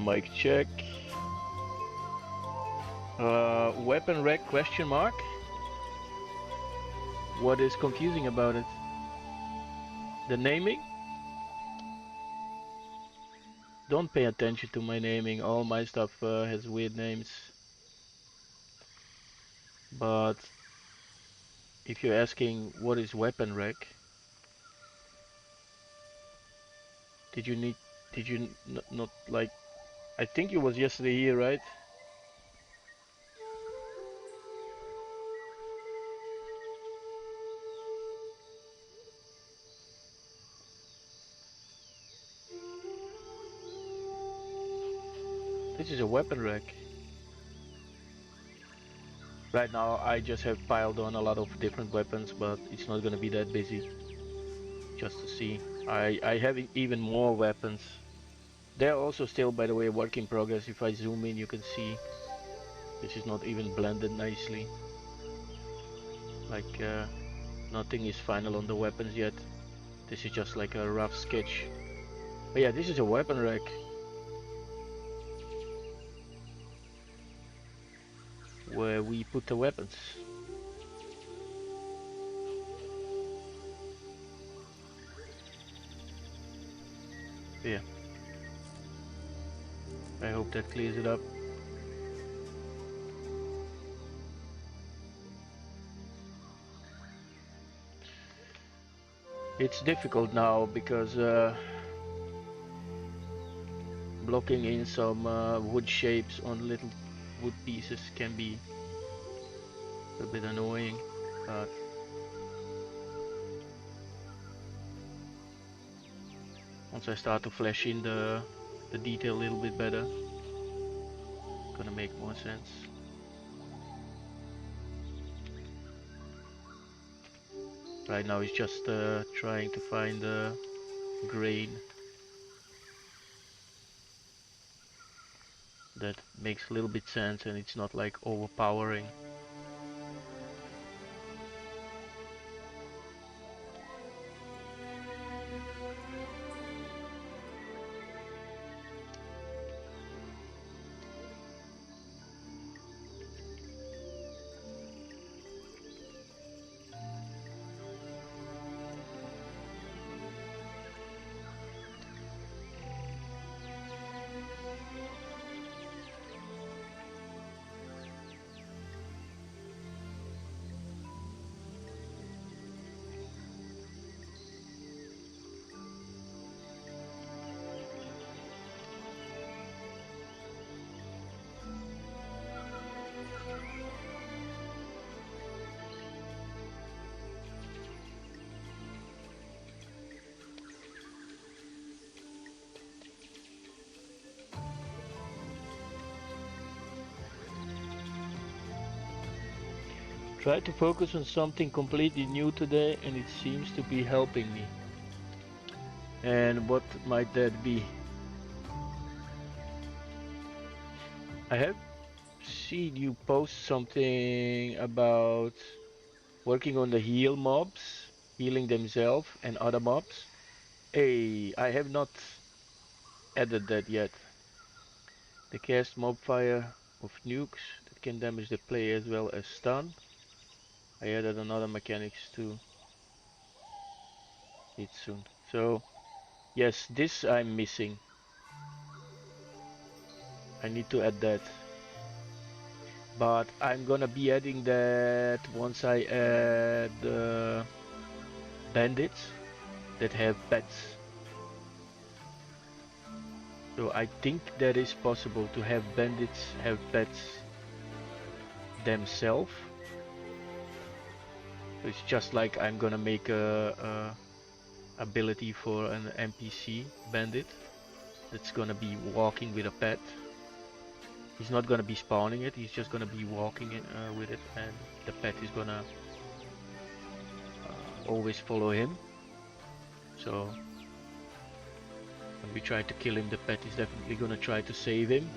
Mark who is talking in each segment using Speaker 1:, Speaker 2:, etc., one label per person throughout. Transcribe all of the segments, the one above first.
Speaker 1: Mic check. Weapon rack question mark? What is confusing about it? The naming? Don't pay attention to my naming. All my stuff has weird names. But if you're asking what is weapon rack, did you need, did you not like, I think it was yesterday here, right? This is a weapon rack. Right now I just have piled on a lot of different weapons, but it's not gonna be that busy. Just to see. I have even more weapons. They're also still, by the way, a work in progress. If I zoom in, you can see this is not even blended nicely. Like nothing is final on the weapons yet. This is just like a rough sketch. But yeah, this is a weapon rack. Where we put the weapons. Yeah. I hope that clears it up. It's difficult now because blocking in some wood shapes on little wood pieces can be a bit annoying, but once I start to flesh in the detail a little bit better, it's gonna make more sense. Right now it's just trying to find the grain that makes a little bit sense and it's not like overpowering. Try to focus on something completely new today and it seems to be helping me. And what might that be? I have seen you post something about working on the heal mobs, healing themselves and other mobs. Hey, I have not added that yet. They cast mob fire of nukes that can damage the player as well as stun. I added another mechanics to it soon. So yes, this I'm missing. I need to add that. But I'm gonna be adding that once I add bandits that have pets. So I think that is possible to have bandits have pets themselves. It's just like I'm gonna make a ability for an NPC bandit that's gonna be walking with a pet. He's not gonna be spawning it, he's just gonna be walking with it, and the pet is gonna always follow him. So when we try to kill him, the pet is definitely gonna try to save him.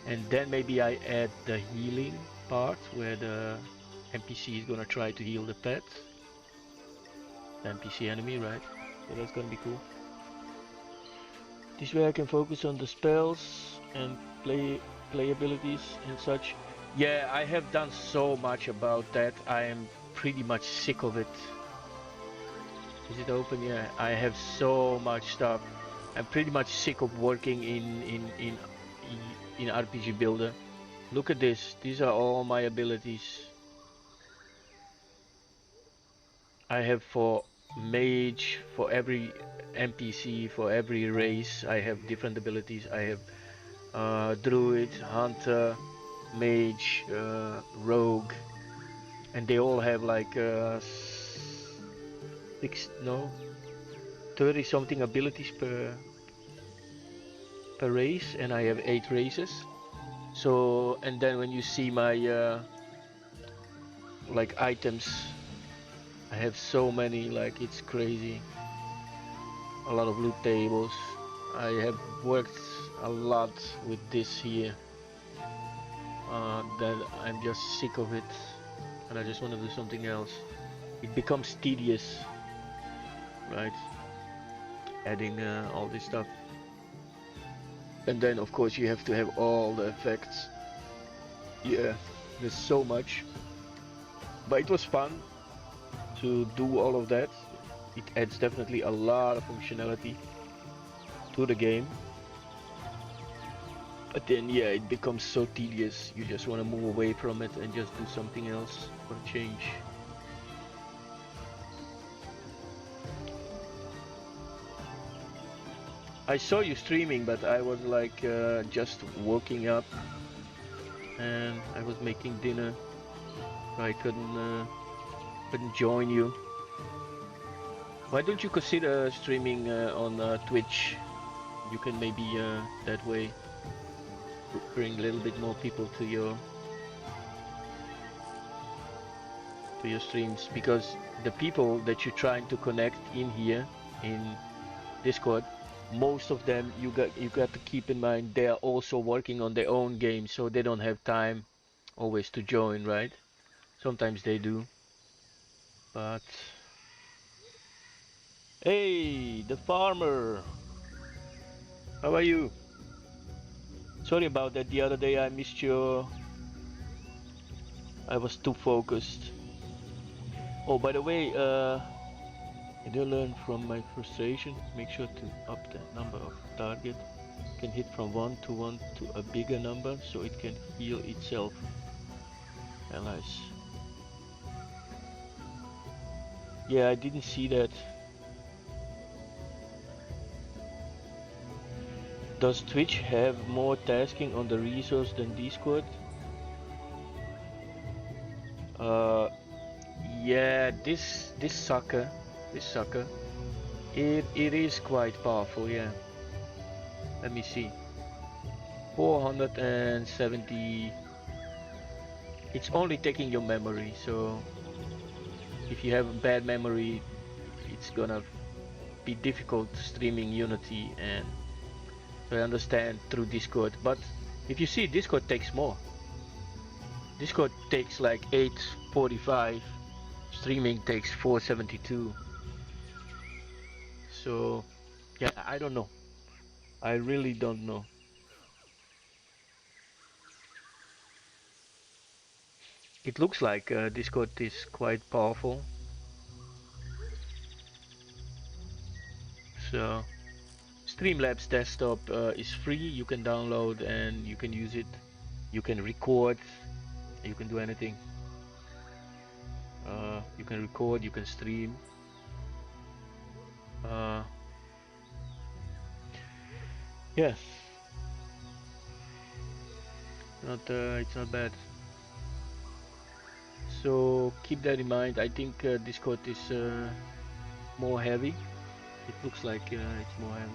Speaker 1: And then maybe I add the healing part where the NPC is gonna try to heal the pet. The NPC enemy, right? So that's gonna be cool. This way I can focus on the spells and play abilities and such. Yeah, I have done so much about that. I am pretty much sick of it. Is it open? Yeah, I have so much stuff. I'm pretty much sick of working in RPG Builder. Look at this. These are all my abilities. I have for mage, for every NPC, for every race, I have different abilities. I have druid, hunter, mage, rogue, and they all have like 30 something abilities per race, and I have 8 races. So, and then when you see my like items, I have so many, like it's crazy. A lot of loot tables. I have worked a lot with this here. That I'm just sick of it, and I just want to do something else. It becomes tedious, right? Adding all this stuff. And then of course you have to have all the effects. Yeah, there's so much. But it was fun to do all of that. It adds definitely a lot of functionality to the game. But then yeah, it becomes so tedious. You just want to move away from it and just do something else for a change. I saw you streaming, but I was like just waking up and I was making dinner. I couldn't join you. Why don't you consider streaming on Twitch? You can maybe that way bring a little bit more people to your streams, because the people that you're trying to connect in here in Discord, most of them you got to keep in mind they are also working on their own game, so they don't have time always to join, right? Sometimes they do, but hey, the farmer, how are you? Sorry about that, the other day I missed you. I was too focused. Oh, by the way, I did learn from my frustration. Make sure to up the number of target. Can hit from 1 to a bigger number so it can heal itself. Allies. Yeah, I didn't see that. Does Twitch have more tasking on the resource than Discord? Yeah, this sucker, it is quite powerful, yeah. Let me see. 470. It's only taking your memory, so if you have a bad memory, it's gonna be difficult streaming Unity, and so I understand through Discord. But if you see, Discord takes more. Discord takes like 845. Streaming takes 472. So yeah, I don't know. I really don't know. It looks like Discord is quite powerful. So Streamlabs desktop is free. You can download and you can use it. You can record. You can do anything. You can record. You can stream. Yeah. It's not bad. So keep that in mind. I think Discord is more heavy. It looks like it's more heavy.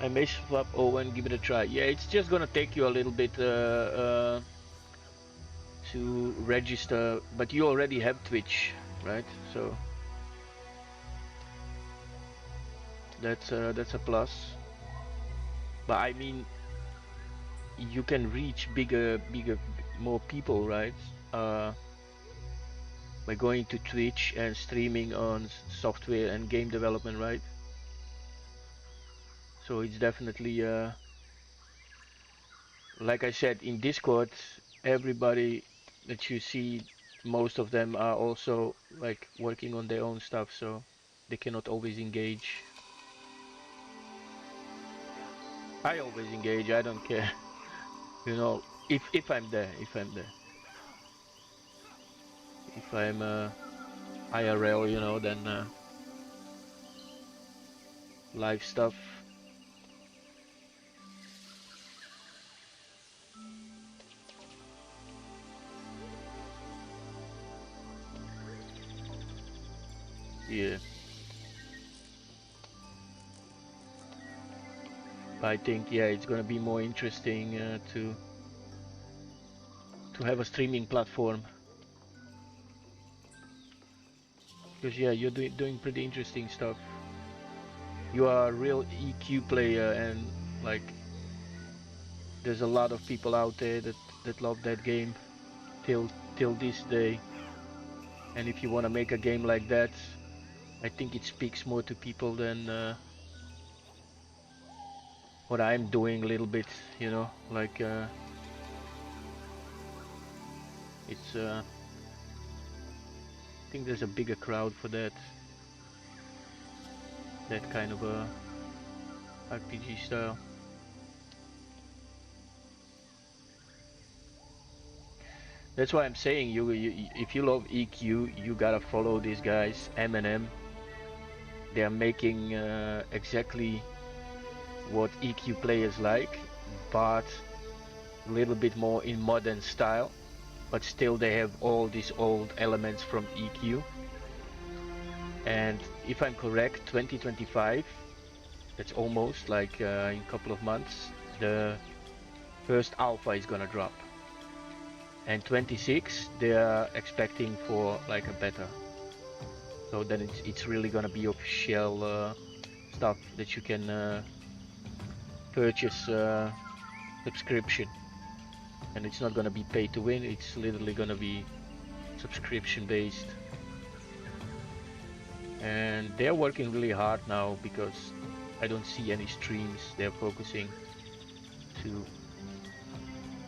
Speaker 1: I may swap over and give it a try. Yeah, it's just gonna take you a little bit to register, but you already have Twitch, right? So that's a plus. But I mean, you can reach bigger. more people, right? Uh, by going to Twitch and streaming on software and game development, right? So it's definitely, like I said, in Discord, everybody that you see, most of them are also like working on their own stuff, so they cannot always engage. I always engage, I don't care. You know, if I'm there, if I'm there. If I'm IRL, you know, then live stuff. Yeah. I think, yeah, it's gonna be more interesting to have a streaming platform, because yeah, you're doing pretty interesting stuff. You are a real EQ player, and like there's a lot of people out there that love that game till this day. And if you want to make a game like that, I think it speaks more to people than what I'm doing a little bit, you know, like it's I think there's a bigger crowd for that kind of a RPG style. That's why I'm saying you if you love EQ, you gotta follow these guys, M&M. They are making exactly what EQ players like, but a little bit more in modern style. But still, they have all these old elements from EQ. And if I'm correct, 2025, that's almost like in a couple of months, the first alpha is gonna drop. And 26, they are expecting for like a beta. So then it's really gonna be official stuff that you can purchase subscription, and it's not gonna be pay to win. It's literally gonna be subscription based. And they're working really hard now because I don't see any streams. They're focusing to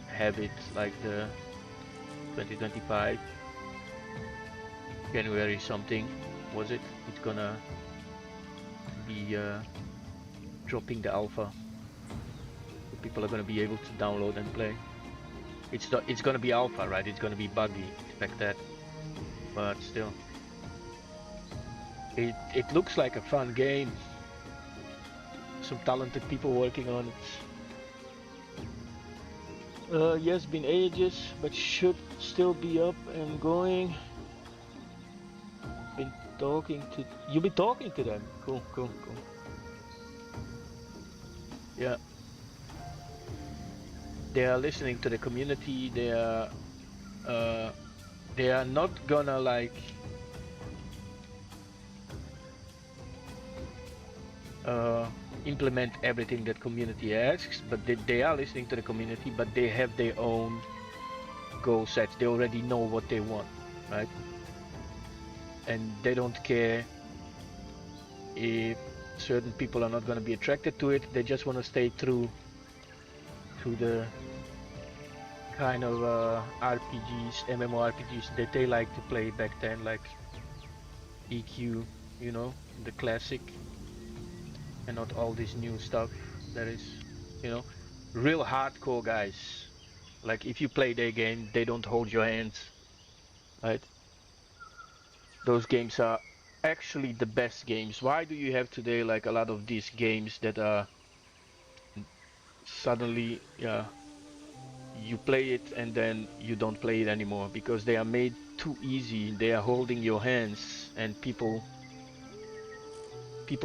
Speaker 1: have it like the 2025 January something, was it? It's gonna be dropping the alpha. So people are gonna be able to download and play. It's gonna be alpha, right? It's gonna be buggy, expect that. But still, it looks like a fun game. Some talented people working on it. Yes, been ages, but should still be up and going. Been talking to you. Been talking to them. Cool, cool, cool. Yeah, they are listening to the community. They are not gonna like implement everything that community asks, but they are listening to the community, but they have their own goal sets. They already know what they want, right? And they don't care if certain people are not going to be attracted to it. They just want to stay true to the kind of RPGs, MMORPGs that they like to play back then, like EQ, you know, the classic, and not all this new stuff that is, you know, real hardcore guys. Like if you play their game, they don't hold your hands, right? Those games are actually the best games. Why do you have today like a lot of these games that are suddenly, yeah, you play it and then you don't play it anymore because they are made too easy. They are holding your hands, and people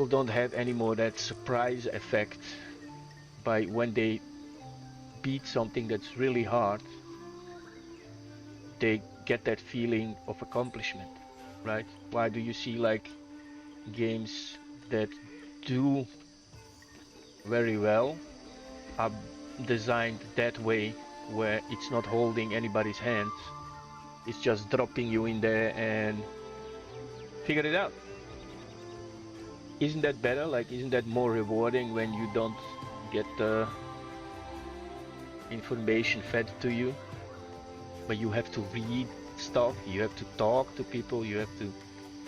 Speaker 1: don't have anymore that surprise effect by when they beat something that's really hard. They get that feeling of accomplishment, right? Why do you see like games that do very well are designed that way, where it's not holding anybody's hands. It's just dropping you in there and figure it out. Isn't that better? Like, isn't that more rewarding when you don't get the information fed to you, but you have to read stuff, you have to talk to people, you have to,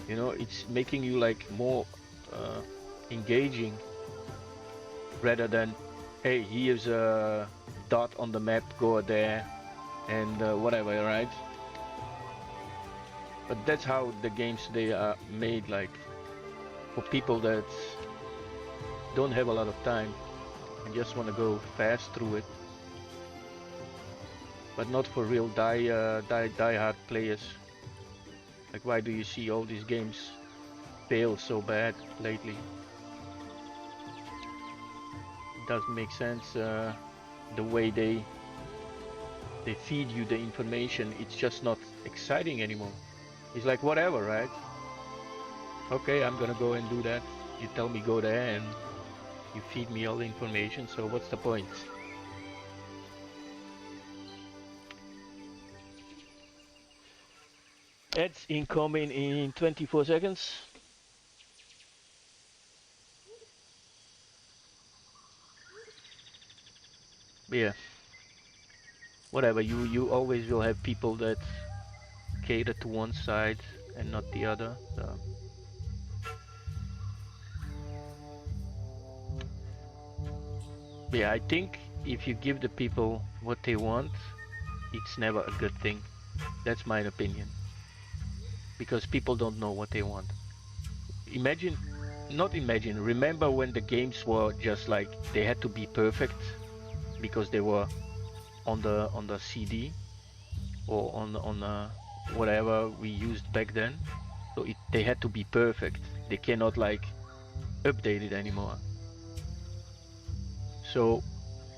Speaker 1: you know, it's making you like more engaging rather than, hey, here's a dot on the map, go there and whatever, right? But that's how the games today are made, like for people that don't have a lot of time and just want to go fast through it, but not for real die-hard players. Like, why do you see all these games fail so bad lately? It doesn't make sense. The way they feed you the information, it's just not exciting anymore. It's like, whatever, right? Okay, I'm gonna go and do that. You tell me go there and you feed me all the information, so what's the point? Ads incoming in 24 seconds. Yeah. Whatever, you always will have people that cater to one side and not the other. So. Yeah, I think if you give the people what they want, it's never a good thing. That's my opinion. Because people don't know what they want. Remember when the games were just like, they had to be perfect because they were on the CD or on whatever we used back then. So they had to be perfect. They cannot like update it anymore. So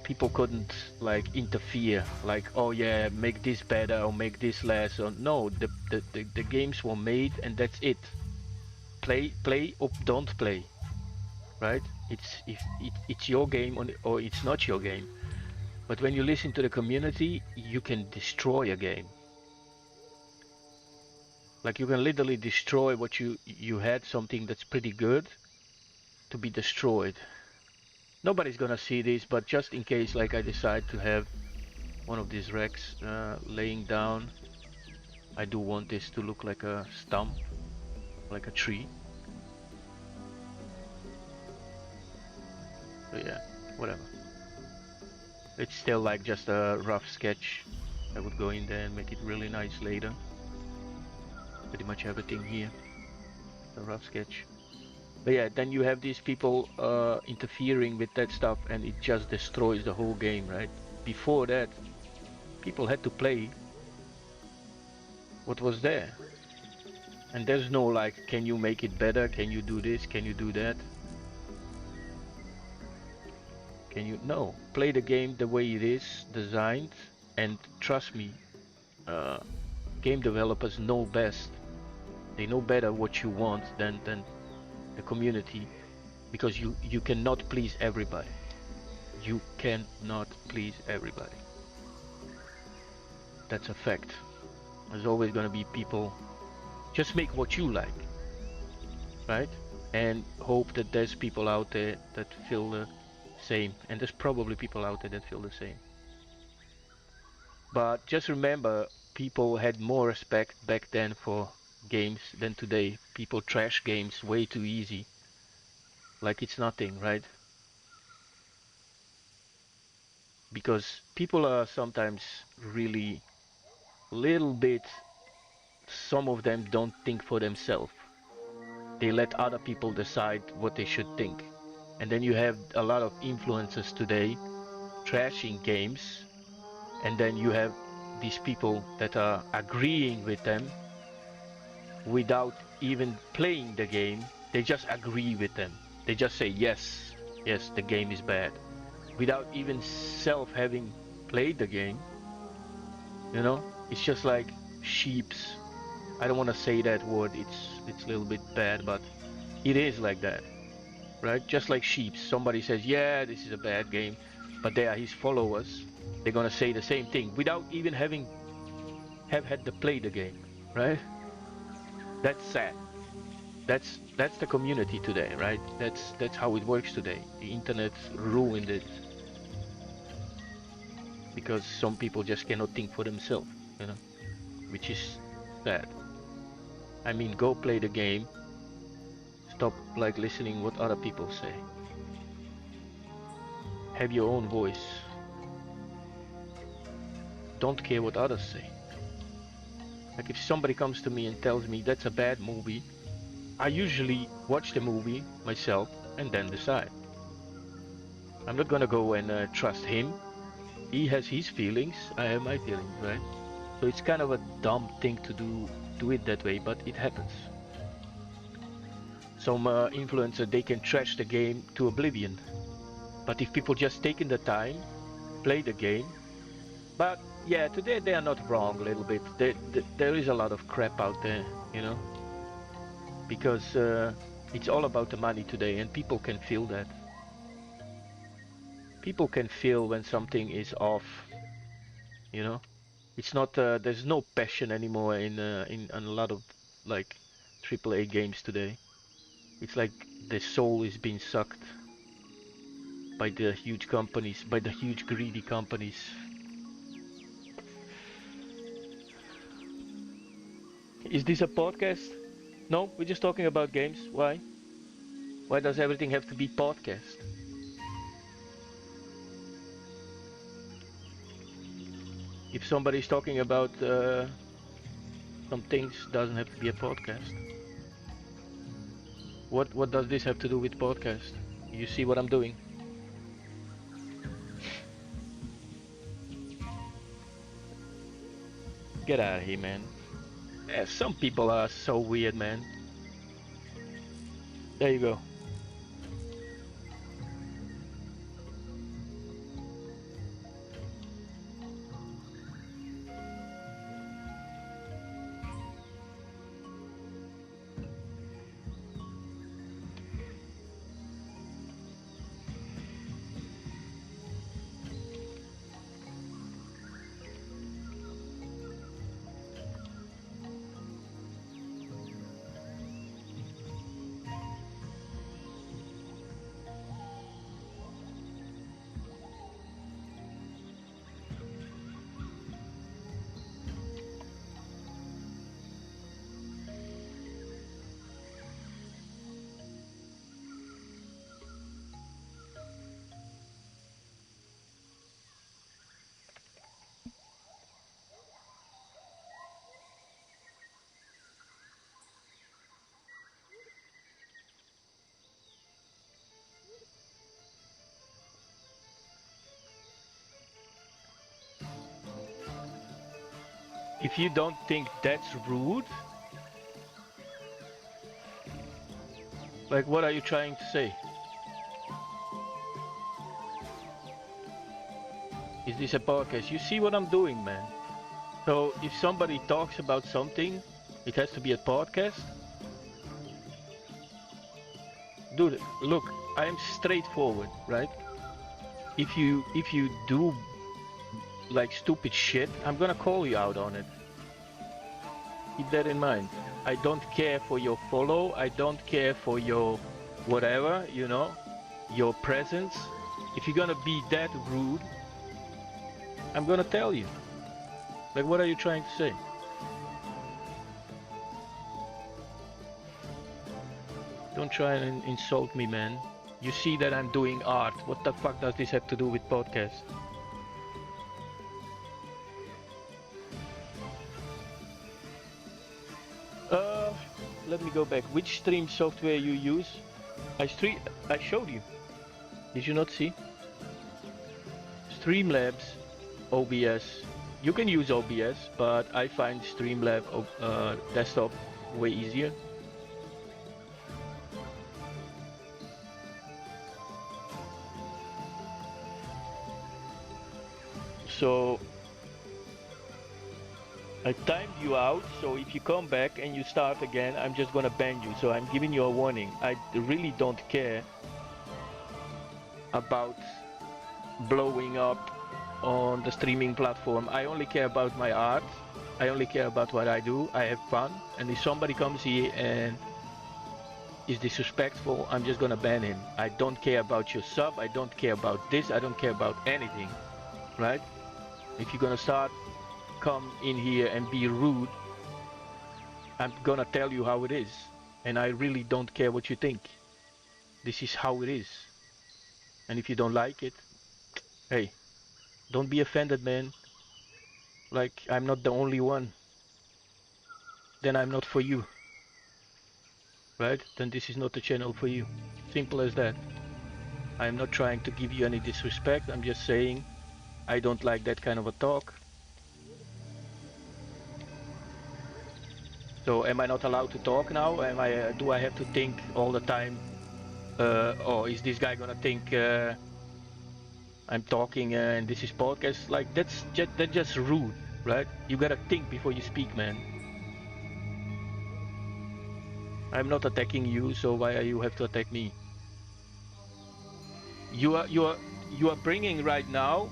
Speaker 1: people couldn't like interfere, like, oh yeah, make this better or make this less. Or no, the games were made and that's it. Play or don't play, right? It's your game or it's not your game. But when you listen to the community, you can destroy a game. Like, you can literally destroy what you had, something that's pretty good, to be destroyed. Nobody's gonna see this, but just in case, like, I decide to have one of these racks laying down, I do want this to look like a stump, like a tree. So yeah, whatever. It's still like just a rough sketch. I would go in there and make it really nice later. Pretty much everything here, a rough sketch. But yeah, then you have these people interfering with that stuff and it just destroys the whole game, right? Before that, people had to play what was there. And there's no like, can you make it better? Can you do this? Can you do that? Can you? No. Play the game the way it is designed, and trust me, game developers know best. They know better what you want than the community, because you cannot please everybody. You cannot please everybody. That's a fact. There's always gonna be people. Just make what you like, right? And hope that there's people out there that feel the same. And there's probably people out there that feel the same. But just remember, people had more respect back then for games than today. People trash games way too easy. Like it's nothing, right? Because people are sometimes really little bit, some of them don't think for themselves. They let other people decide what they should think. And then you have a lot of influencers today trashing games, and then you have these people that are agreeing with them without even playing the game. They just agree with them. They just say, yes, the game is bad, without even having played the game. You know, it's just like sheeps. I don't want to say that word, it's a little bit bad, but it is like that, right? Just like sheep. Somebody says, yeah, this is a bad game. but they are his followers, they're gonna say the same thing without even have had to play the game, right? That's sad. That's the community today, right? That's how it works today. The internet ruined it because some people just cannot think for themselves, you know, which is sad. I mean, go play the game. Stop like listening what other people say. Have your own voice. Don't care what others say. Like if somebody comes to me and tells me that's a bad movie, I usually watch the movie myself and then decide. I'm not gonna go and trust him. He has his feelings, I have my feelings, right? So it's kind of a dumb thing to do it that way, but it happens. Some influencer, they can trash the game to oblivion. But if people just taking the time, play the game. But yeah, today they are not wrong a little bit. There is a lot of crap out there, you know? Because it's all about the money today and people can feel that. People can feel when something is off, you know? It's not, there's no passion anymore in a lot of like AAA games today. It's like the soul is being sucked by the huge companies, by the huge greedy companies. Is this a podcast? No, we're just talking about games. Why? Why does everything have to be podcast? If somebody's talking about some things, doesn't have to be a podcast. What does this have to do with podcast? You see what I'm doing? Get out of here, man. Yeah, some people are so weird, man. There you go. If you don't think that's rude, like what are you trying to say? Is this a podcast? You see what I'm doing, man. So if somebody talks about something, it has to be a podcast. Dude, look, I am straightforward, right? If you do like stupid shit, I'm gonna call you out on it. Keep that in mind. I don't care for your follow, I don't care for your whatever, you know, your presence. If you're gonna be that rude, I'm gonna tell you. Like, what are you trying to say? Don't try and insult me, man. You see that I'm doing art. What the fuck does this have to do with podcast? Let me go back. Which stream software you use? I showed you. Did you not see? Streamlabs, OBS. You can use OBS, but I find Streamlabs desktop way easier. So I timed you out, so if you come back and you start again, I'm just gonna ban you. So I'm giving you a warning. I really don't care about blowing up on the streaming platform. I only care about my art. I only care about what I do. I have fun. And if somebody comes here and is disrespectful, I'm just gonna ban him. I don't care about your sub. I don't care about this. I don't care about anything, right? If you're gonna start come in here and be rude, I'm gonna tell you how it is. And I really don't care what you think. This is how it is. And if you don't like it, hey, don't be offended, man. Like, I'm not the only one. Then I'm not for you. Right? Then this is not the channel for you. Simple as that. I'm not trying to give you any disrespect. I'm just saying I don't like that kind of a talk. So am I not allowed to talk now? Am I? Do I have to think all the time? Oh, is this guy gonna think I'm talking and this is podcast? Like that's just rude, right? You gotta think before you speak, man. I'm not attacking you, so why are you have to attack me? You are bringing right now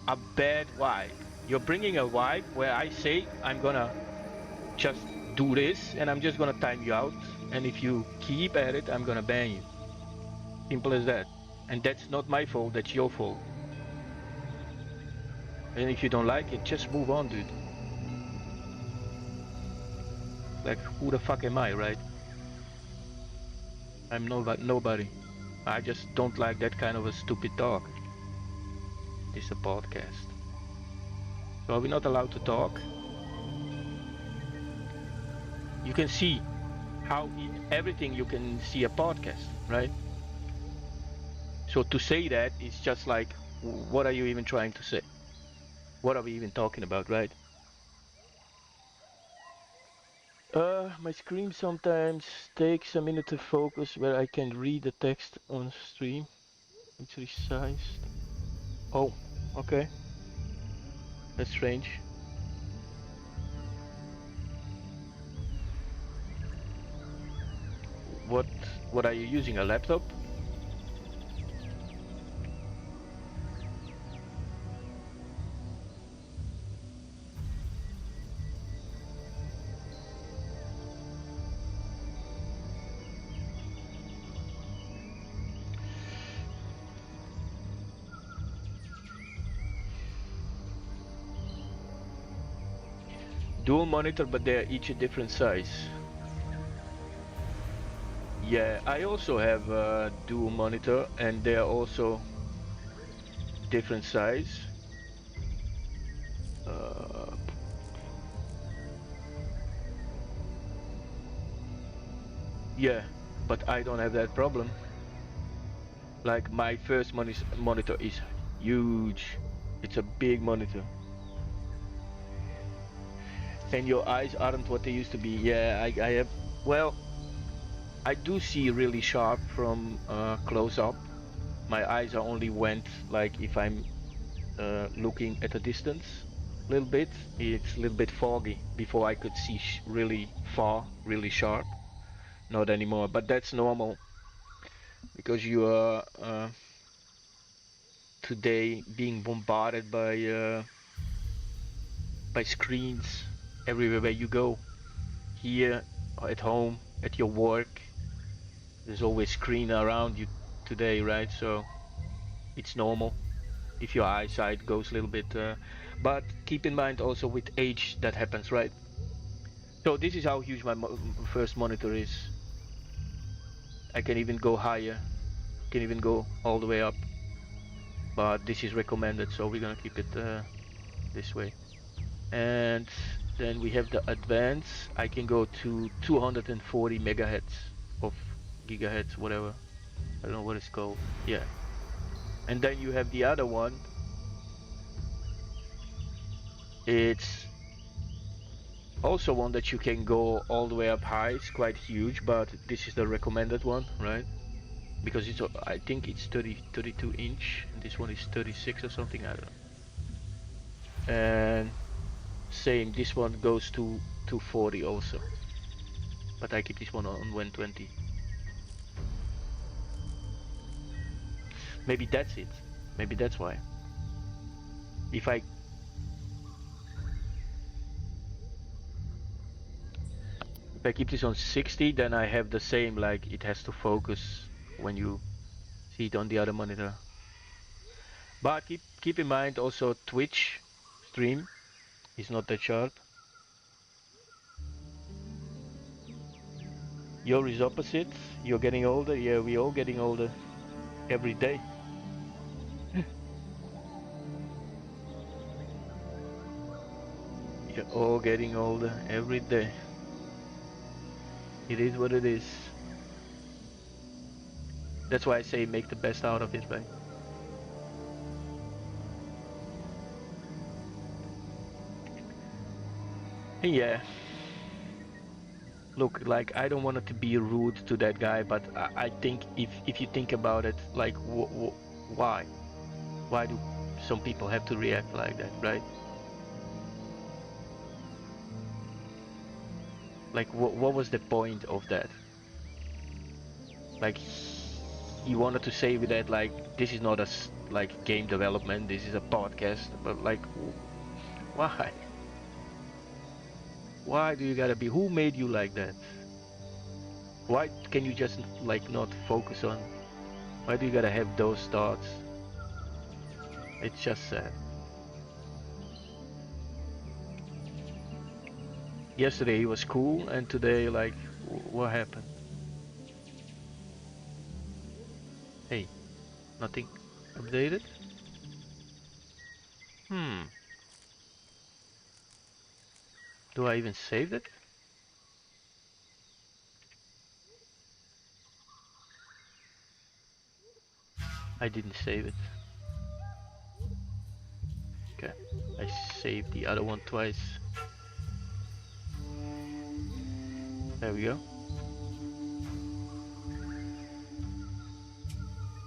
Speaker 1: a bad vibe. You're bringing a vibe where I say I'm gonna just do this and I'm just gonna time you out. And if you keep at it, I'm gonna ban you. Simple as that. And that's not my fault, that's your fault. And if you don't like it, just move on, dude. Like, who the fuck am I, right? I'm nobody. I just don't like that kind of a stupid talk. This is a podcast. So are we not allowed to talk? You can see how everything you can see a podcast, right? So to say that is just like, what are you even trying to say? What are we even talking about, right? My screen sometimes takes a minute to focus where I can read the text on stream. It's resized. Oh, okay. That's strange. What are you using? A laptop? Dual monitor, but they're each a different size. Yeah, I also have a dual monitor and they're also different size. Yeah, but I don't have that problem. Like my first monitor is huge. It's a big monitor. And your eyes aren't what they used to be. Yeah, I have, well, I do see really sharp from close up. My eyes are only went like if I'm looking at a distance a little bit. It's a little bit foggy. Before I could see really far, really sharp. Not anymore, but that's normal because you are today being bombarded by screens everywhere where you go. Here, at home, at your work, there's always screen around you today, right? So it's normal if your eyesight goes a little bit, but keep in mind also with age that happens, right? So this is how huge my first monitor is. I can even go higher, can even go all the way up, but this is recommended, so we're gonna keep it this way. And then we have the advanced. I can go to 240 megahertz of gigahertz, whatever. I don't know what it's called. Yeah. And then you have the other one. It's also one that you can go all the way up high. It's quite huge, but this is the recommended one, right? Because it's, I think it's 32 inch, and this one is 36 or something, I don't know. And same, this one goes to 240 also, but I keep this one on 120. Maybe that's it. Maybe that's why. If I if I keep this on 60, then I have the same, like it has to focus when you see it on the other monitor. But keep in mind also Twitch stream is not that sharp. Your is opposite. You're getting older. Yeah, we're all getting older every day. You're all getting older every day. It is what it is. That's why I say make the best out of it, right? And yeah. Look, like I don't want it to be rude to that guy, but I think if you think about it, like why? Why do some people have to react like that, right? Like what was the point of that? Like he wanted to say with that, like this is not a like game development, this is a podcast, but like why? Why do you gotta be? Who made you like that? Why can you just like not focus on? Why do you gotta have those thoughts? It's just sad. Yesterday he was cool, and today, like, what happened? Hey, nothing updated? Hmm. Do I even save it? I didn't save it. Okay. I saved the other one twice. There we go.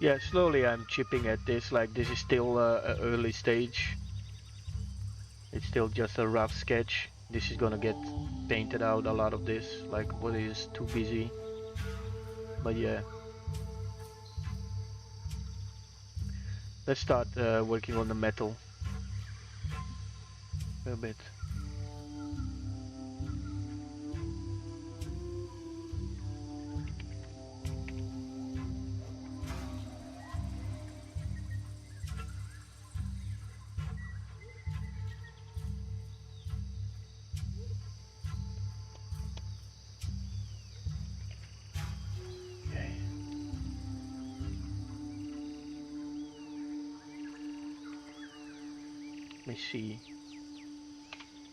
Speaker 1: Yeah, slowly I'm chipping at this. Like, this is still an early stage. It's still just a rough sketch. This is gonna get painted out, a lot of this. Like, what is too busy. But yeah. Let's start working on the metal a bit. Okay. Let me see.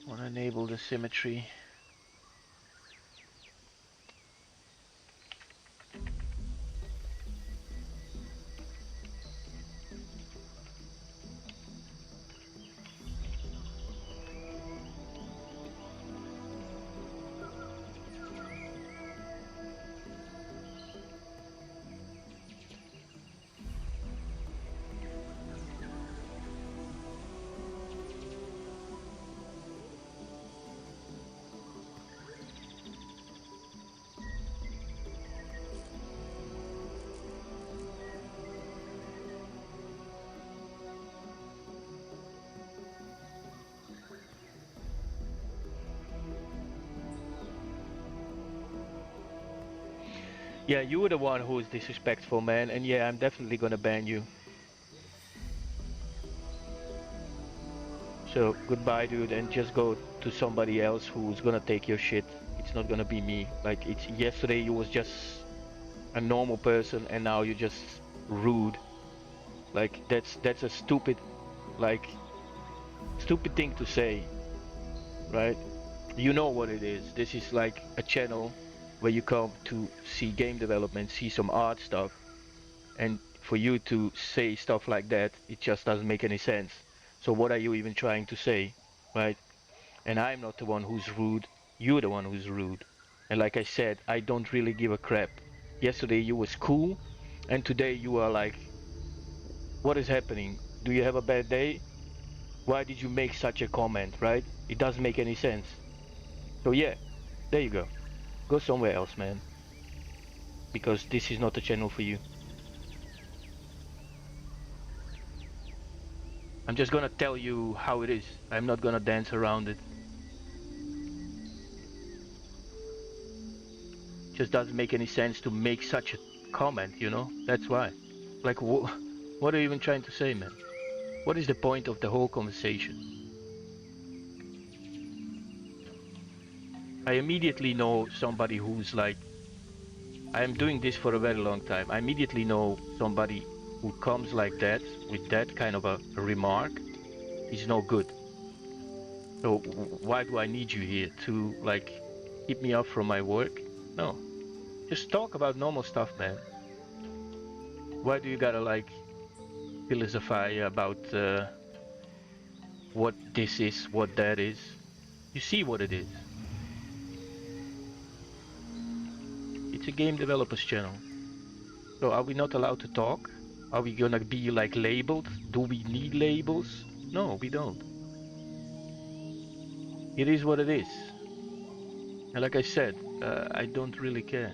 Speaker 1: I want to enable the symmetry. Yeah, you were the one who was disrespectful, man, and yeah, I'm definitely gonna ban you. So goodbye, dude, and just go to somebody else who's gonna take your shit. It's not gonna be me. Like, it's yesterday you was just a normal person, and now you're just rude. Like, that's a stupid, like, stupid thing to say, right? You know what it is. This is like a channel where you come to see game development, see some art stuff, and for you to say stuff like that, it just doesn't make any sense. So what are you even trying to say, right? And I'm not the one who's rude, you're the one who's rude. And like I said, I don't really give a crap. Yesterday you was cool, and today you are like, what is happening? Do you have a bad day? Why did you make such a comment, right? It doesn't make any sense. So yeah, there you go. Go somewhere else, man. Because this is not the channel for you. I'm just gonna tell you how it is. I'm not gonna dance around it. Just doesn't make any sense to make such a comment, you know? That's why. Like, what are you even trying to say, man? What is the point of the whole conversation? I immediately know somebody who's like, I am doing this for a very long time. I immediately know somebody who comes like that, with that kind of a remark, is no good. So why do I need you here to like keep me up from my work? No, just talk about normal stuff, man. Why do you gotta like philosophize about what this is, what that is? You see what it is. It's a game developers channel. So are we not allowed to talk? Are we gonna be like labeled? Do we need labels? No, we don't. It is what it is. And like I said, I don't really care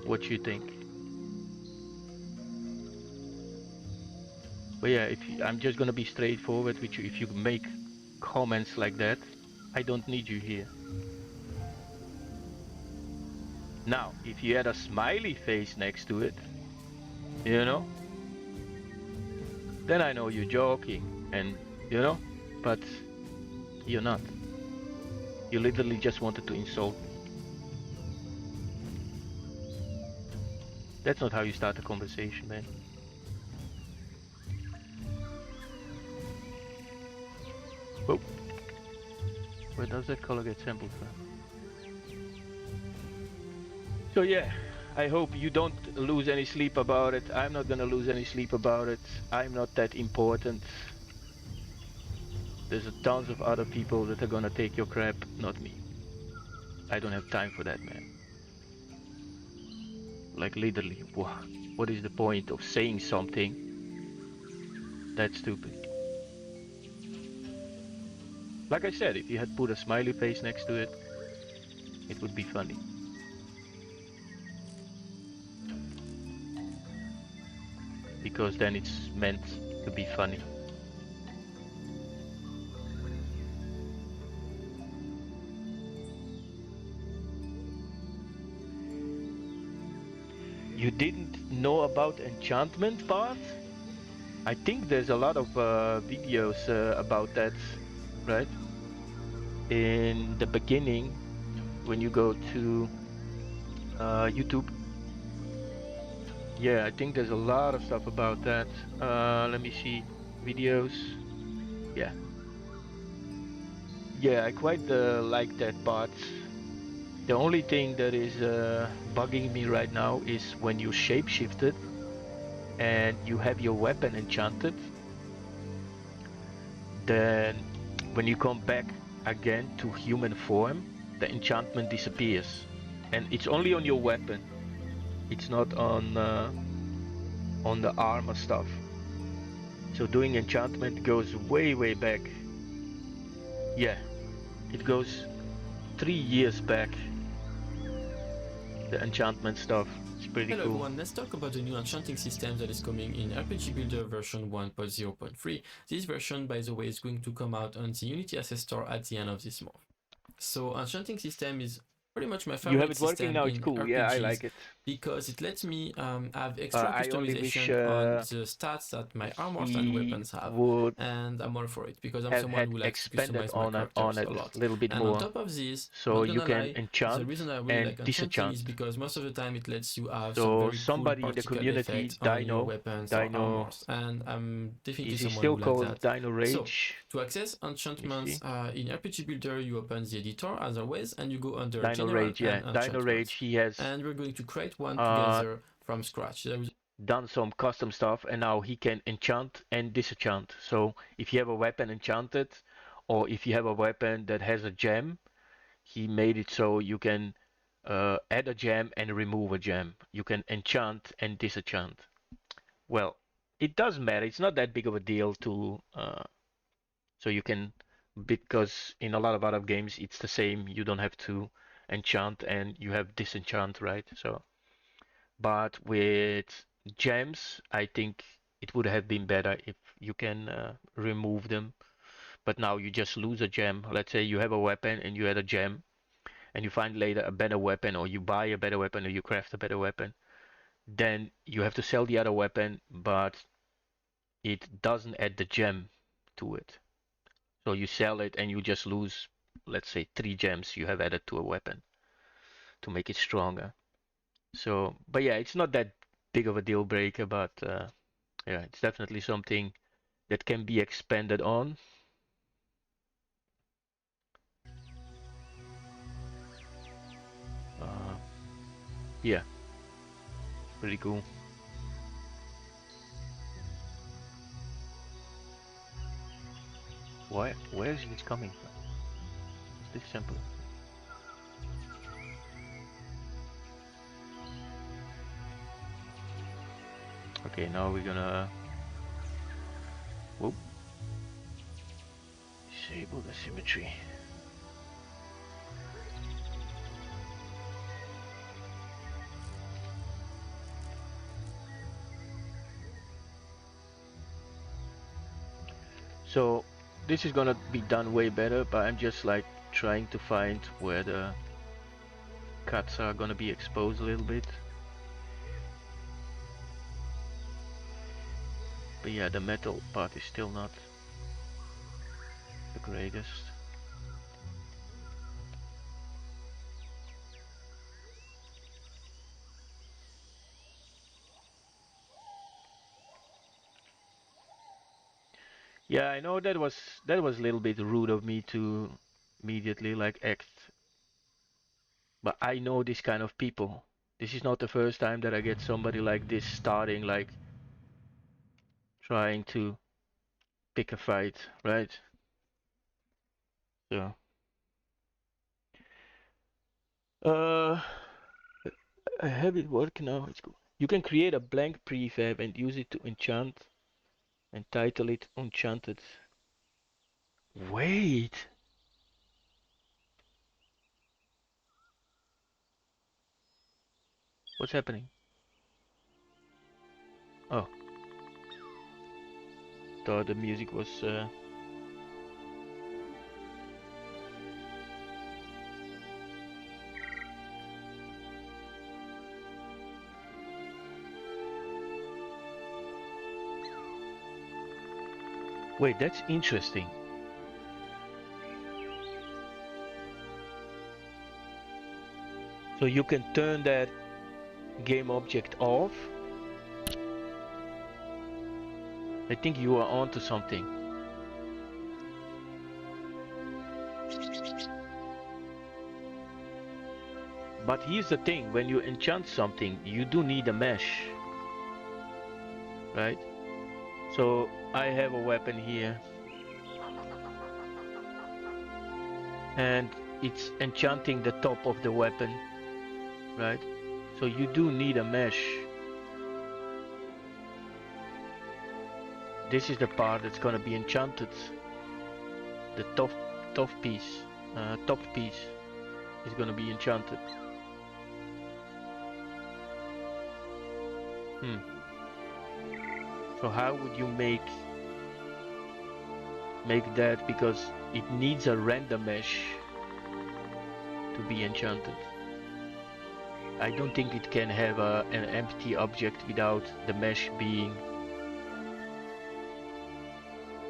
Speaker 1: what you think. But yeah, I'm just gonna be straightforward with you. If you make comments like that, I don't need you here. Now, if you had a smiley face next to it, you know, then I know you're joking, and you know, but you're not. You literally just wanted to insult me. That's not how you start a conversation, man. Whoa. Where does that color get sampled from? So yeah, I hope you don't lose any sleep about it. I'm not gonna lose any sleep about it. I'm not that important. There's a tons of other people that are gonna take your crap, not me. I don't have time for that, man. Like literally, what is the point of saying something that's stupid? Like I said, if you had put a smiley face next to it, it would be funny. Because then it's meant to be funny. You didn't know about enchantment part? I think there's a lot of videos about that, right? In the beginning, when you go to YouTube. Yeah, I think there's a lot of stuff about that. Let me see. Videos. Yeah. Yeah, I quite like that part. The only thing that is bugging me right now is when you shapeshifted and you have your weapon enchanted, then when you come back again to human form, the enchantment disappears. And it's only on your weapon. It's not on the armor stuff. So doing enchantment goes way back. Yeah, it goes 3 years back. The enchantment stuff. It's pretty
Speaker 2: Hello
Speaker 1: cool.
Speaker 2: everyone, let's talk about the new enchanting system that is coming in RPG Builder version 1.0.3. This version, by the way, is going to come out on the Unity Access Store at the end of this month. So enchanting system is pretty much my favorite
Speaker 1: You have it working
Speaker 2: system
Speaker 1: now, it's
Speaker 2: in
Speaker 1: cool.
Speaker 2: RPGs,
Speaker 1: yeah, I like it.
Speaker 2: because it lets me have extra
Speaker 1: I only wish
Speaker 2: customization on the stats that my armors and
Speaker 1: he
Speaker 2: weapons have,
Speaker 1: would
Speaker 2: and I'm all for it because I'm
Speaker 1: have
Speaker 2: someone
Speaker 1: had
Speaker 2: who likes to
Speaker 1: expanded
Speaker 2: customize my
Speaker 1: on
Speaker 2: characters
Speaker 1: it
Speaker 2: a lot.
Speaker 1: a little bit
Speaker 2: And on
Speaker 1: more.
Speaker 2: top of this,
Speaker 1: So
Speaker 2: not
Speaker 1: you
Speaker 2: gonna
Speaker 1: can
Speaker 2: lie,
Speaker 1: enchant
Speaker 2: the reason I really
Speaker 1: and
Speaker 2: like enchanting
Speaker 1: disenchant.
Speaker 2: is because most of the time it lets you have some
Speaker 1: So
Speaker 2: very cool
Speaker 1: somebody in the
Speaker 2: particle
Speaker 1: community,
Speaker 2: effects on your
Speaker 1: Dino,
Speaker 2: weapons or armors, and I'm definitely
Speaker 1: is he
Speaker 2: someone
Speaker 1: still
Speaker 2: who likes
Speaker 1: called
Speaker 2: that.
Speaker 1: Dino
Speaker 2: So
Speaker 1: Rage?
Speaker 2: to access enchantments in RPG Builder, you open the editor as always, and you go under
Speaker 1: Dino
Speaker 2: General
Speaker 1: Rage, yeah.
Speaker 2: and
Speaker 1: Dino Rage,
Speaker 2: Enchantments.
Speaker 1: he has
Speaker 2: And we're going to create one together from scratch.
Speaker 1: done some custom stuff and now he can enchant and disenchant. So if you have a weapon enchanted or if you have a weapon that has a gem, he made it so you can add a gem and remove a gem. You can enchant and disenchant. Well, it doesn't matter. It's not that big of a deal to so you can, because in a lot of other games it's the same. You don't have to enchant and you have disenchant, right? So but with gems, I think it would have been better if you can remove them. But now you just lose a gem. Let's say you have a weapon and you had a gem, and you find later a better weapon, or you buy a better weapon, or you craft a better weapon. Then you have to sell the other weapon, but it doesn't add the gem to it. So you sell it and you just lose, let's say, 3 gems you have added to a weapon to make it stronger. So, but yeah, it's not that big of a deal breaker, but yeah, it's definitely something that can be expanded on. Yeah, pretty cool. Where is this coming from? Is this simple? Okay, now we're gonna whoop, disable the symmetry. So this is gonna be done way better, but I'm just like trying to find where the cuts are gonna be exposed a little bit. But yeah, the metal part is still not the greatest. Yeah, I know that was a little bit rude of me to immediately like act, but I know this kind of people. This is not the first time that I get somebody like this starting like trying to pick a fight, right? So, uh, I have it work now. It's cool. You can create a blank prefab and use it to enchant and title it Enchanted. Wait. What's happening? Oh, thought the music was wait, that's interesting. So you can turn that game object off. I think you are onto something. But here's the thing, when you enchant something, you do need a mesh, right? So I have a weapon here, and it's enchanting the top of the weapon, right? So you do need a mesh. This is the part that's gonna be enchanted. The top piece is gonna be enchanted. So how would you make that, because it needs a render mesh to be enchanted. I don't think it can have an empty object without the mesh being.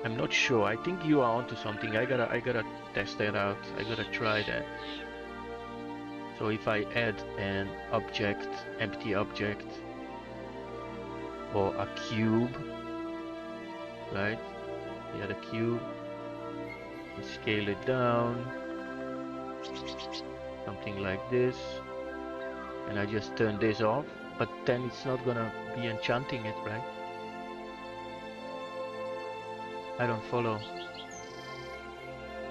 Speaker 1: I'm not sure. I think you are onto something. I gotta test that out. I gotta try that. So if I add an object, empty object, or a cube, right? Yeah, the cube. And scale it down, something like this, and I just turn this off. But then it's not gonna be enchanting it, right? I don't follow.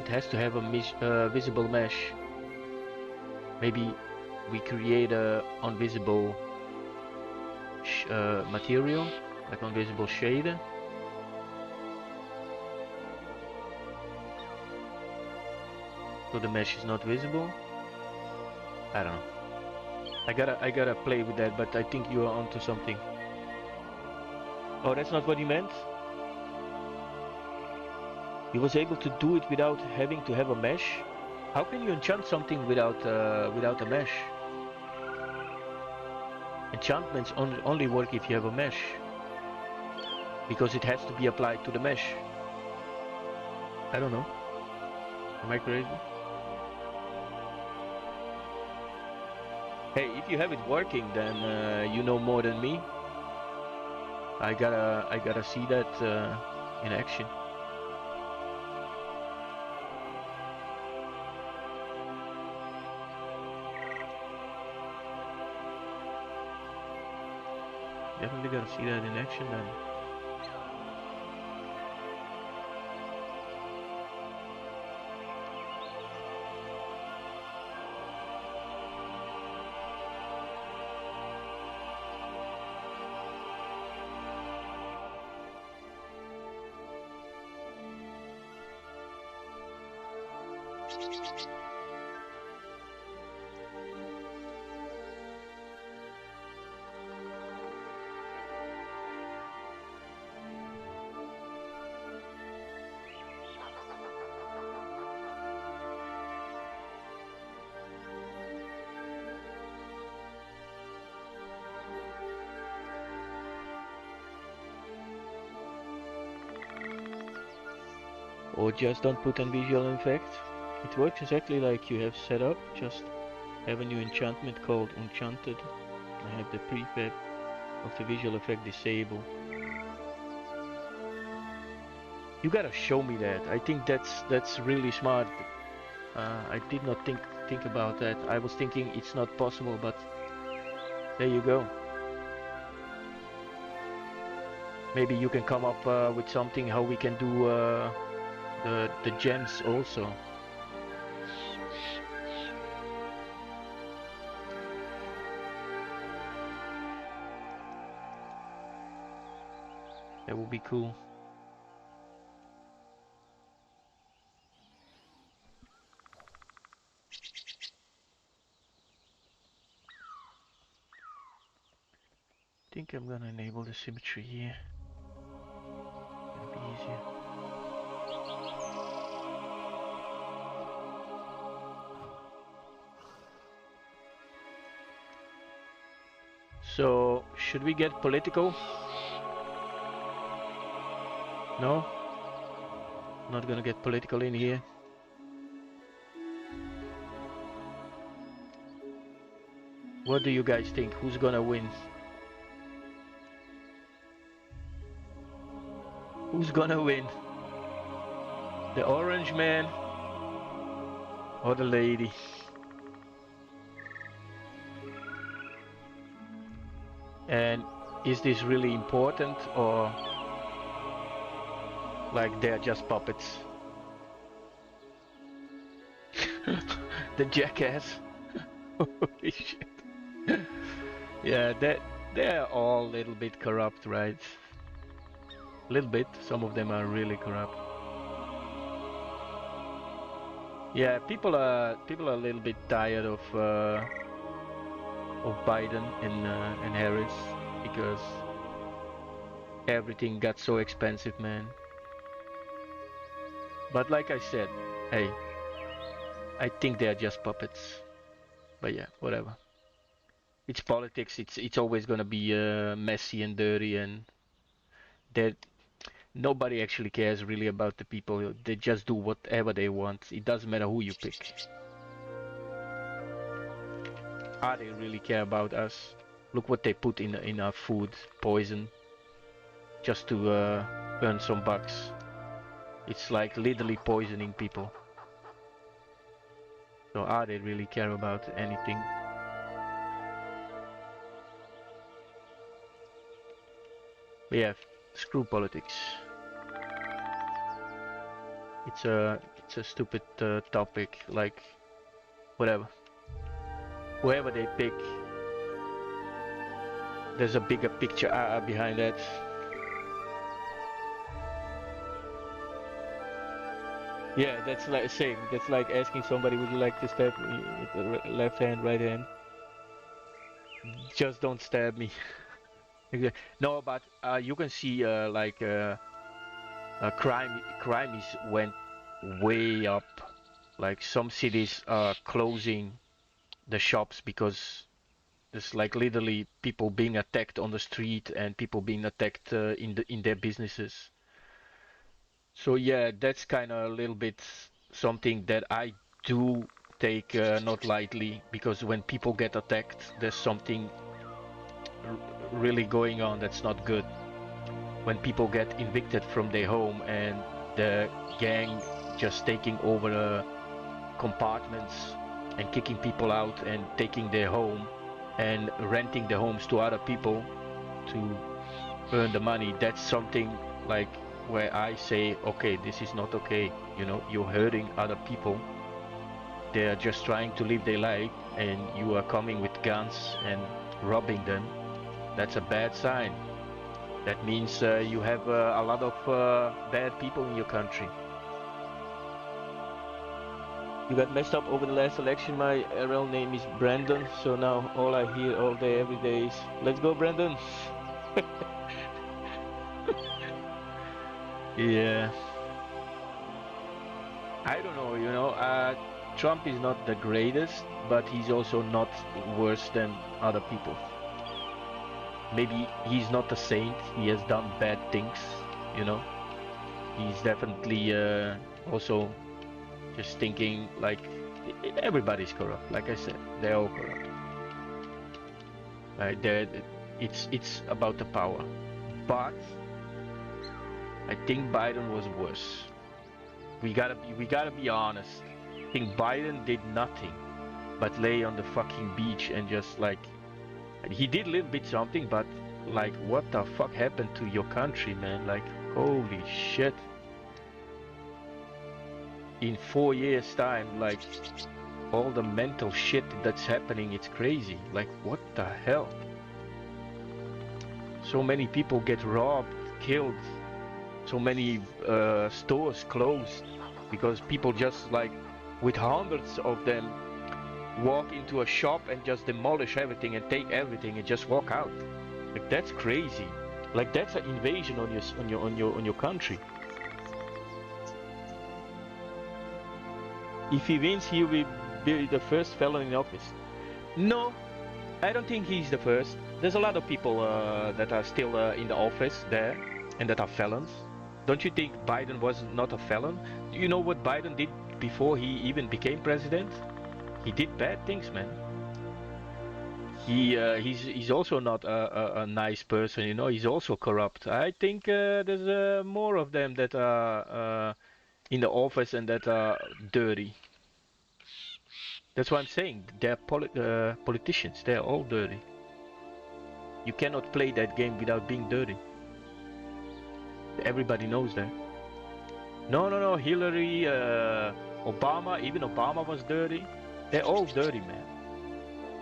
Speaker 1: It has to have a visible mesh. Maybe we create a invisible material, like invisible shader. So the mesh is not visible. I don't know. I gotta play with that, but I think you are onto something. Oh, that's not what he meant? He was able to do it without having to have a mesh? How can you enchant something without a mesh? Enchantments only work if you have a mesh. Because it has to be applied to the mesh. I don't know. Am I crazy? Hey, if you have it working, then you know more than me. I gotta see that in action. Definitely gotta see that in action then. Or just don't put on visual effect. It works exactly like you have set up, just have a new enchantment called Enchanted. I have the prefab of the visual effect disabled. You gotta show me that. I think that's really smart. I did not think about that. I was thinking it's not possible, but there you go. Maybe you can come up with something how we can do the gems also. That would be cool. I think I'm gonna enable the symmetry here. It'll be easier. So, should we get political? No? Not gonna get political in here. What do you guys think? Who's gonna win? Who's gonna win? The orange man or the lady? And is this really important, or like they're just puppets? The jackass. Holy shit. Yeah, they're all a little bit corrupt, right? A little bit. Some of them are really corrupt. Yeah, people are a little bit tired of Biden and Harris because everything got so expensive, man. But like I said, hey, I think they're just puppets. But yeah, whatever. It's politics. It's always gonna be messy and dirty, and that nobody actually cares really about the people. They just do whatever they want. It doesn't matter who you pick. Are they really care about us? Look what they put in our food, poison, just to earn some bucks. It's like literally poisoning people. So are they really care about anything? But yeah, screw politics. It's a stupid topic. Like whatever, whoever they pick, there's a bigger picture behind that. Yeah, that's like same. That's like asking somebody, would you like to stab me with the left hand, right hand? Just don't stab me. No, but you can see like crime is went way up. Like some cities are closing the shops because there's like literally people being attacked on the street and people being attacked in their businesses. So yeah, that's kind of a little bit something that I do take not lightly, because when people get attacked, there's something really going on that's not good. When people get evicted from their home and the gang just taking over compartments and kicking people out and taking their home and renting the homes to other people to earn the money, that's something like where I say, okay, this is not okay. You know, you're hurting other people. They are just trying to live their life and you are coming with guns and robbing them. That's a bad sign. That means you have a lot of bad people in your country. You got messed up over the last election. My RL name is Brandon, so now all I hear all day, every day is, let's go, Brandon. Yeah. I don't know, you know, Trump is not the greatest, but he's also not worse than other people. Maybe he's not a saint, he has done bad things, you know. He's definitely also just thinking like everybody's corrupt, like I said, they're all corrupt. Right? It's about the power. But I think Biden was worse. We gotta be honest. I think Biden did nothing but lay on the fucking beach and just like, he did a little bit something, but like, what the fuck happened to your country, man? Like, holy shit. In 4 years time, like, all the mental shit that's happening, it's crazy. Like, what the hell? So many people get robbed, killed. So many stores closed because people just like, with hundreds of them, walk into a shop and just demolish everything and take everything and just walk out. Like, that's crazy. Like, that's an invasion on your country. If he wins, he will be the first felon in office. No, I don't think he's the first. There's a lot of people that are still in the office there and that are felons. Don't you think Biden was not a felon? Do you know what Biden did before he even became president? He did bad things, man. He's also not a nice person, you know. He's also corrupt. I think there's more of them that are in the office and that are dirty. That's what I'm saying. They're politicians. They're all dirty. You cannot play that game without being dirty. Everybody knows that. No. Hillary, Obama, even Obama was dirty. They're all dirty, man.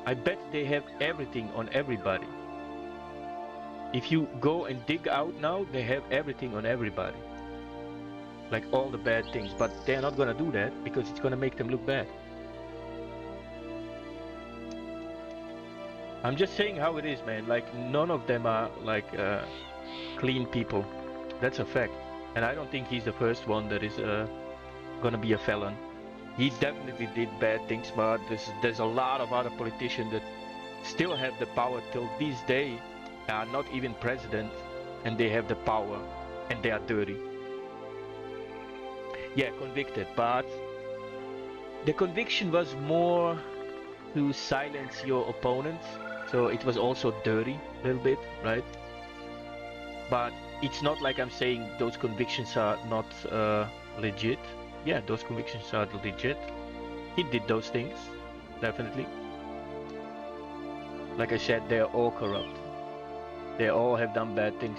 Speaker 1: I bet they have everything on everybody. If you go and dig out now, they have everything on everybody. Like all the bad things, but they're not gonna do that because it's gonna make them look bad. I'm just saying how it is, man. Like, none of them are like clean people. That's a fact. And I don't think he's the first one that is gonna be a felon. He definitely did bad things, but there's a lot of other politicians that still have the power till this day, are not even president, and they have the power, and they are dirty. Yeah, convicted, but the conviction was more to silence your opponent, so it was also dirty a little bit, right? But it's not like I'm saying those convictions are not legit. Yeah, those convictions are legit. He did those things, definitely. Like I said, they're all corrupt. They all have done bad things.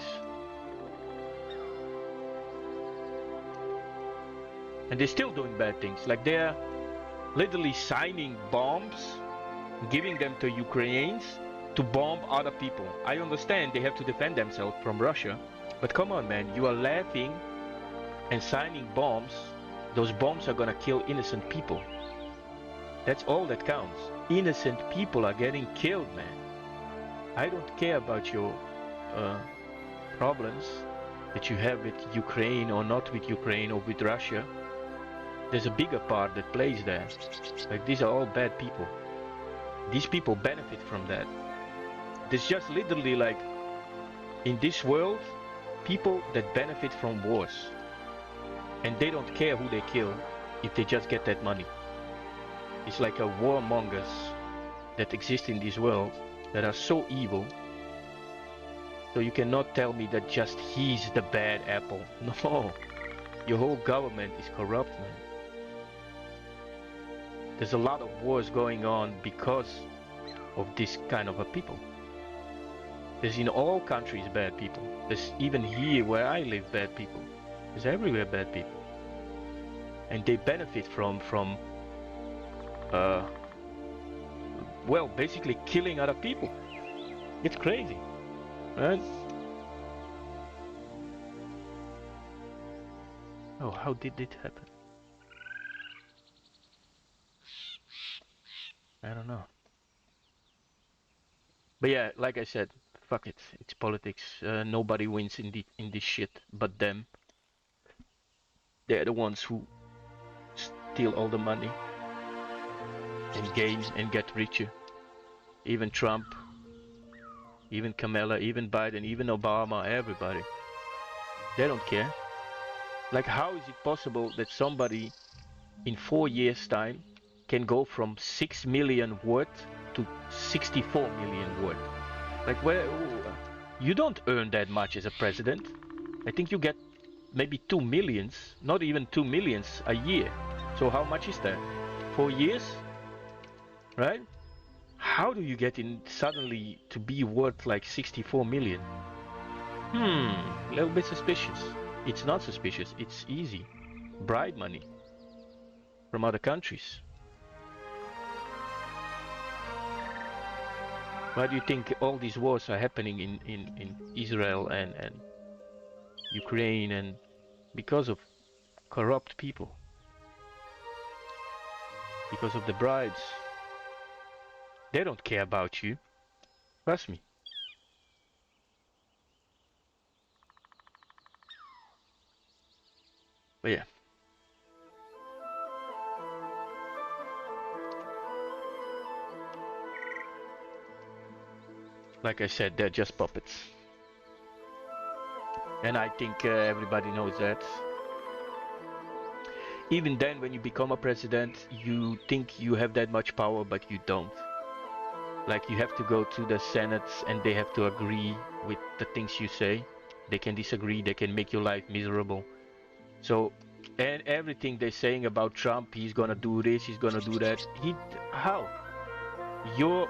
Speaker 1: And they're still doing bad things. Like, they're literally signing bombs, giving them to Ukrainians to bomb other people. I understand they have to defend themselves from Russia, but come on, man, you are laughing and signing bombs. Those bombs are gonna kill innocent people. That's all that counts. Innocent people are getting killed, man. I don't care about your problems that you have with Ukraine or not with Ukraine or with Russia, there's a bigger part that plays there. Like, these are all bad people. These people benefit from that. There's just literally, like, in this world, people that benefit from wars. And they don't care who they kill if they just get that money. It's like a warmongers that exist in this world that are so evil. So you cannot tell me that just he's the bad apple. No, your whole government is corrupt, man. There's a lot of wars going on because of this kind of a people. There's in all countries bad people. There's even here where I live bad people. There's everywhere bad people. And they benefit from well, basically killing other people. It's crazy, right? Oh, how did it happen? I don't know. But yeah, like I said, fuck it. It's politics. Nobody wins in this shit but them. They're the ones who steal all the money and gain and get richer. Even Trump, even Kamala, even Biden, even Obama, everybody. They don't care. Like, how is it possible that somebody in 4 years' time can go from 6 million worth to 64 million worth? Like, where you don't earn that much as a president. I think you get maybe 2 millions, not even 2 millions a year. So how much is that? 4 years, right? How do you get in suddenly to be worth like 64 million? A little bit suspicious. It's not suspicious, it's easy. Bribe money from other countries. Why do you think all these wars are happening in Israel and Ukraine? And because of corrupt people. Because of the bribes. They don't care about you. Trust me. But yeah. Like I said, they're just puppets. And I think everybody knows that. Even then, when you become a president, you think you have that much power, but you don't. Like, you have to go to the Senate and they have to agree with the things you say. They can disagree, they can make your life miserable. So, and everything they're saying about Trump, he's gonna do this, he's gonna do that. How? Your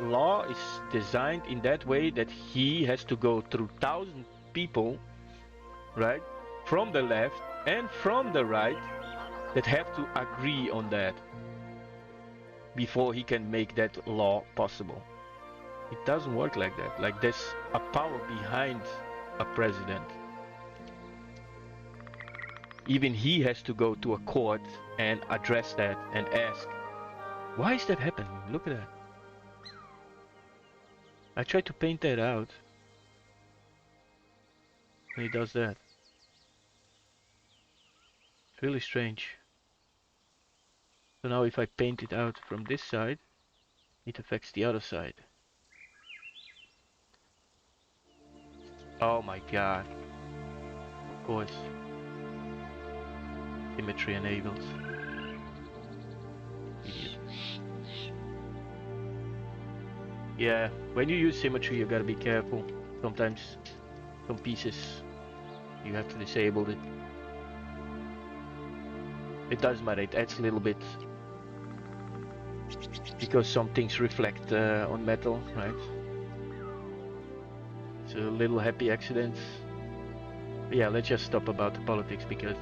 Speaker 1: law is designed in that way that he has to go through 1,000 people, right, from the left and from the right, that have to agree on that before he can make that law possible. It doesn't work like that. Like, there's a power behind a president. Even he has to go to a court and address that and ask, why is that happening? Look at that. I tried to paint that out. And he does that. It's really strange. So now if I paint it out from this side, it affects the other side. Oh my god. Of course. Symmetry enabled. Idiot. Yeah, when you use symmetry you gotta be careful. Sometimes some pieces you have to disable it. It does matter, it adds a little bit. Because some things reflect on metal, right? It's a little happy accident. But yeah, let's just stop about the politics because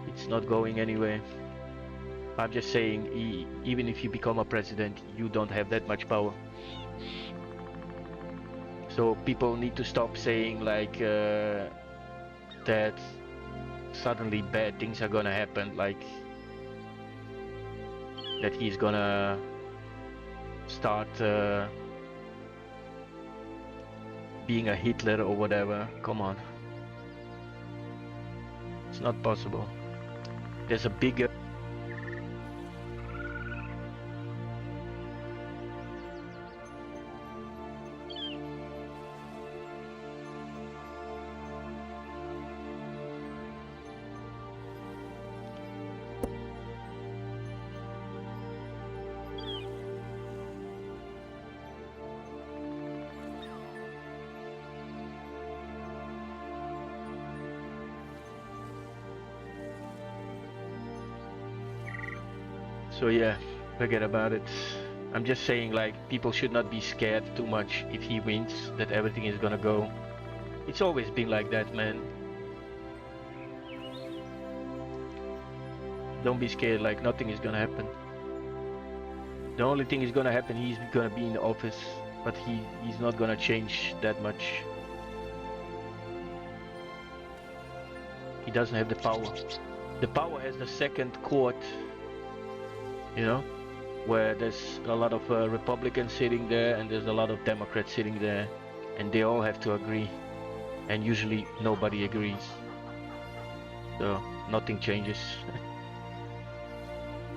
Speaker 1: it's not going anywhere. I'm just saying, even if you become a president, you don't have that much power. So people need to stop saying like that suddenly bad things are gonna happen, like that he's gonna start being a Hitler or whatever. Come on. It's not possible. There's a bigger... So yeah, forget about it. I'm just saying, like, people should not be scared too much if he wins, that everything is gonna go. It's always been like that, man. Don't be scared, like nothing is gonna happen. The only thing is gonna happen, he's gonna be in the office, but he's not gonna change that much. He doesn't have the power. The power has the second court, you know, where there's a lot of Republicans sitting there and there's a lot of Democrats sitting there, and they all have to agree, and usually nobody agrees, so nothing changes.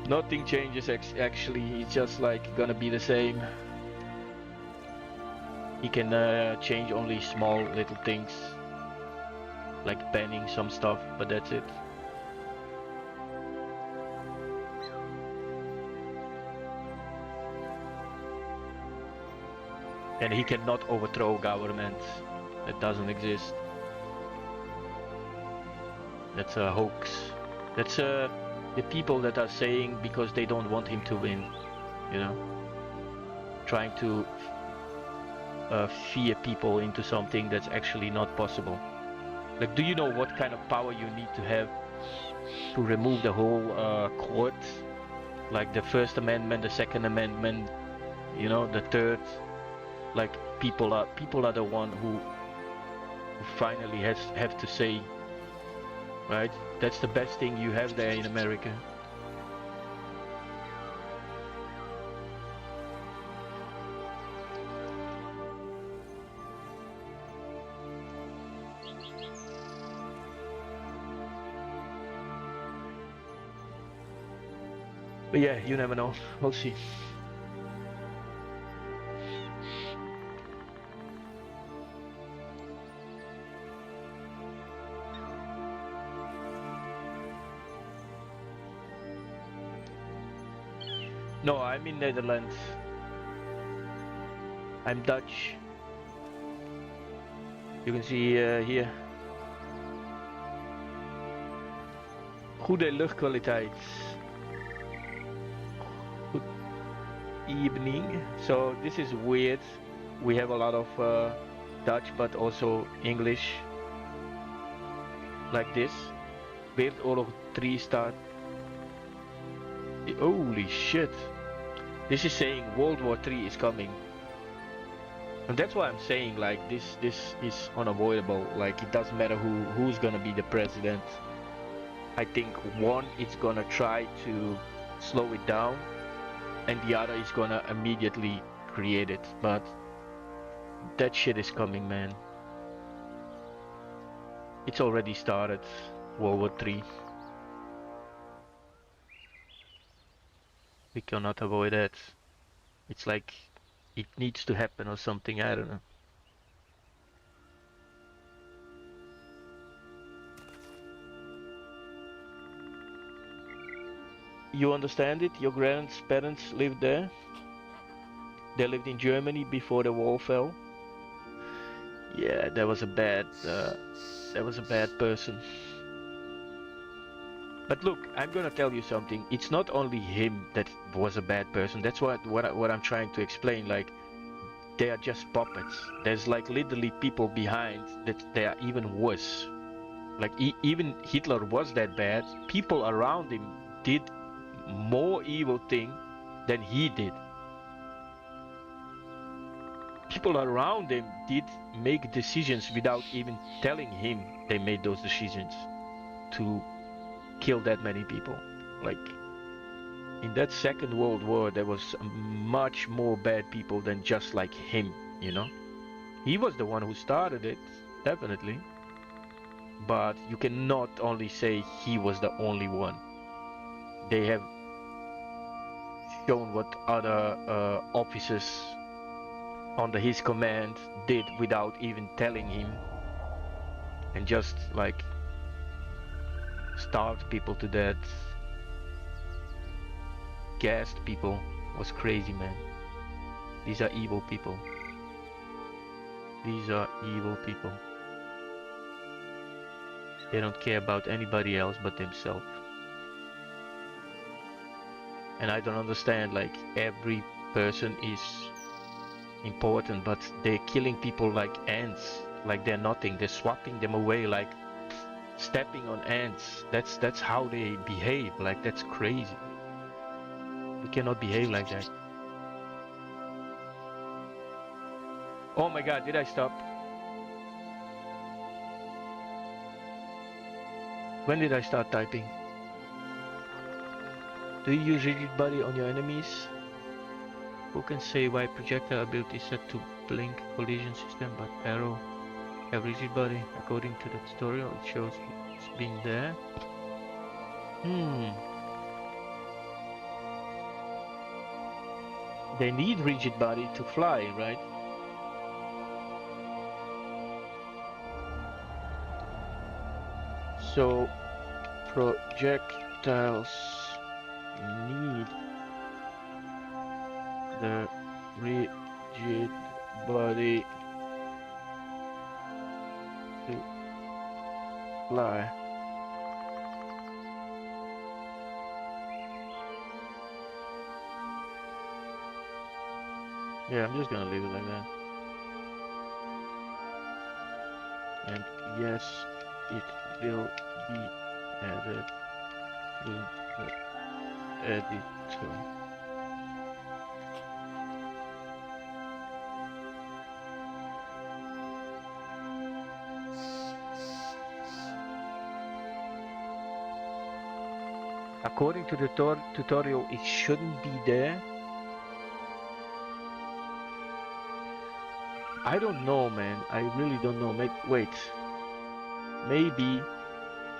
Speaker 1: Nothing changes actually, it's just like gonna be the same. He can change only small little things, like banning some stuff, but that's it. And he cannot overthrow government. That doesn't exist. That's a hoax. That's the people that are saying because they don't want him to win, you know, trying to fear people into something that's actually not possible. Like, do you know what kind of power you need to have to remove the whole court? Like the First Amendment, the Second Amendment, you know, the third. Like people are the one who finally have to say, right? That's the best thing you have there in America. But yeah, you never know. We'll see. No, I'm in Netherlands. I'm Dutch. You can see here. Goede luchtkwaliteit. Good evening. So this is weird. We have a lot of Dutch, but also English. Like this. Wereldoorlog 3 start. Holy shit. This is saying World War III is coming. And that's why I'm saying, like, this is unavoidable. Like, it doesn't matter who's gonna be the president. I think one is gonna try to slow it down, and the other is gonna immediately create it. But that shit is coming, man. It's already started, World War III. We cannot avoid that. It's like it needs to happen or something, I don't know. You understand it? Your grandparents lived there? They lived in Germany before the wall fell? Yeah, that was a bad person. But look, I'm gonna tell you something. It's not only him that was a bad person. That's what I'm trying to explain. Like, they are just puppets. There's like literally people behind that they are even worse. Like even Hitler was that bad. People around him did more evil thing than he did. People around him did make decisions without even telling him they made those decisions to kill that many people. Like, in that Second World War, there was much more bad people than just like him, you know? He was the one who started it, definitely. But you cannot only say he was the only one. They have shown what other officers under his command did without even telling him, and just like starved people to death, gassed people. Was crazy, man. These are evil people. These are evil people. They don't care about anybody else but themselves. And I don't understand, like, every person is important, but they're killing people like ants, like they're nothing. They're swatting them away, like stepping on ants. That's how they behave. Like, that's crazy. We cannot behave like that. Oh my god, did I stop? When did I start typing? Do you use rigid body on your enemies? Who can say why projectile ability is set to blink collision system but arrow have rigid body? According to the tutorial, it shows it's being there. They need rigid body to fly, right? So projectiles need the rigid body to fly. Yeah, I'm just gonna leave it like that. And yes, it will be added to the editor. According to the tutorial, it shouldn't be there. I don't know, man. I really don't know. Wait. Maybe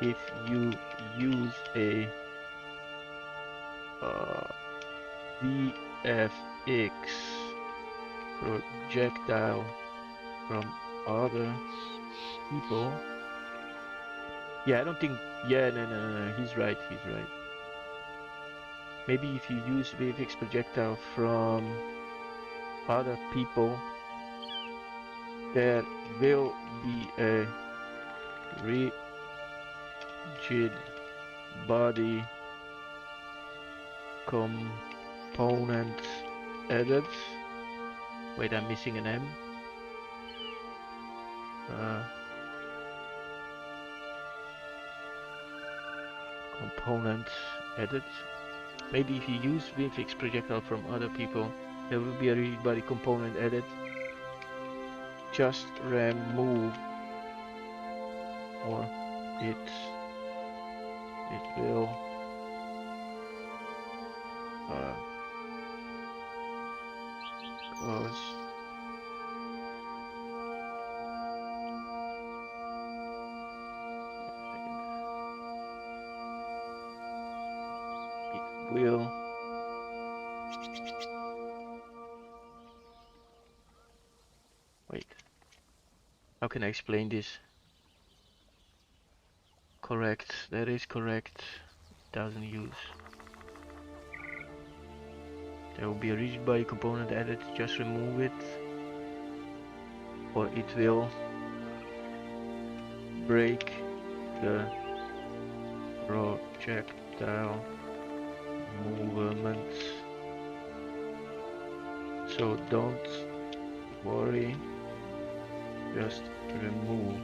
Speaker 1: if you use a VFX projectile from other people. Yeah, I don't think. Yeah, no. He's right. Maybe if you use VFX projectile from other people, there will be a rigid body component added. Wait, I'm missing an M. Component added. Maybe if you use VFX projectile from other people, there will be a rigid body component added. Just remove, or it will cause it will wait. How can I explain this? Correct. That is correct. It doesn't use. There will be a rigid body component added. Just remove it, or it will break the projectile movement. So don't worry. Just remove.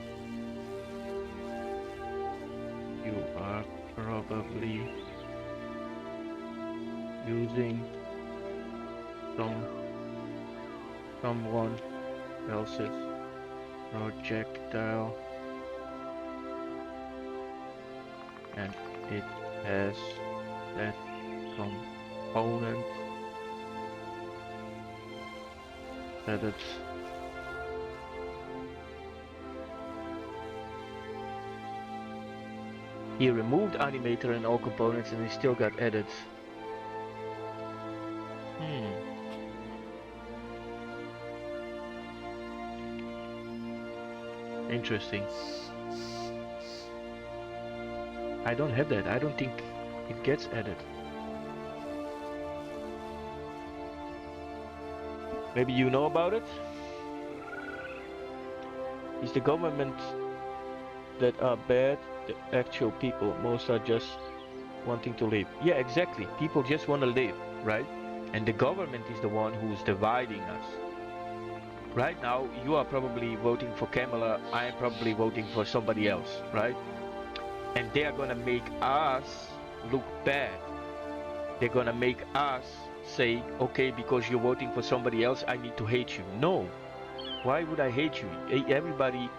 Speaker 1: You are probably using someone else's projectile, and it has that Opponent. Edit. He removed animator and all components and he still got edits. Interesting. I don't have that. I don't think it gets added. Maybe you know about it? Is the government that are bad the actual people? Most are just wanting to live. Yeah, exactly. People just want to live, right? And the government is the one who's dividing us. Right now, you are probably voting for Kamala. I am probably voting for somebody else, right? And they are gonna make us look bad. They're gonna make us say, okay, because you're voting for somebody else, I need to hate you. No. Why would I hate you? Everybody,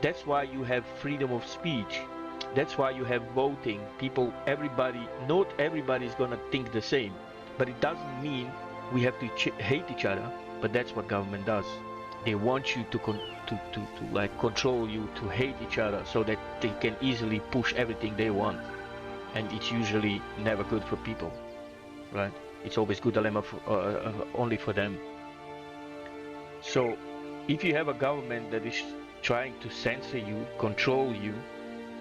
Speaker 1: that's why you have freedom of speech. That's why you have voting. People, everybody, not everybody is gonna think the same. But it doesn't mean we have to hate each other, but that's what government does. They want you to like control you, to hate each other so that they can easily push everything they want. And it's usually never good for people, right? It's always good dilemma for, only for them. So if you have a government that is trying to censor you, control you,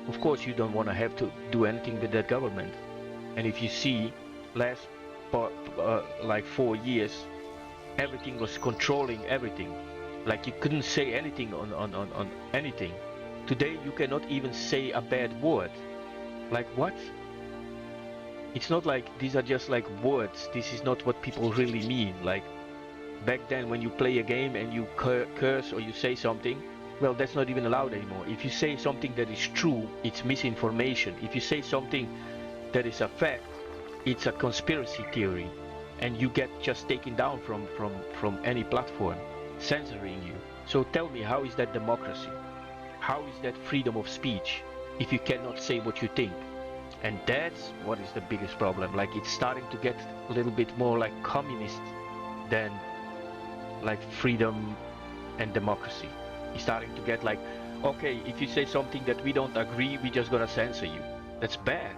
Speaker 1: of course you don't want to have to do anything with that government. And if you see last like 4 years, everything was controlling everything. Like you couldn't say anything on anything. Today you cannot even say a bad word. Like what? It's not like these are just like words. This is not what people really mean. Like back then when you play a game and you curse or you say something, well, that's not even allowed anymore. If you say something that is true, it's misinformation. If you say something that is a fact, it's a conspiracy theory. And you get just taken down from any platform, censoring you. So tell me, how is that democracy? How is that freedom of speech if you cannot say what you think? And that's what is the biggest problem. Like it's starting to get a little bit more like communist than like freedom and democracy. It's starting to get like, okay, if you say something that we don't agree, we just gonna censor you. That's bad.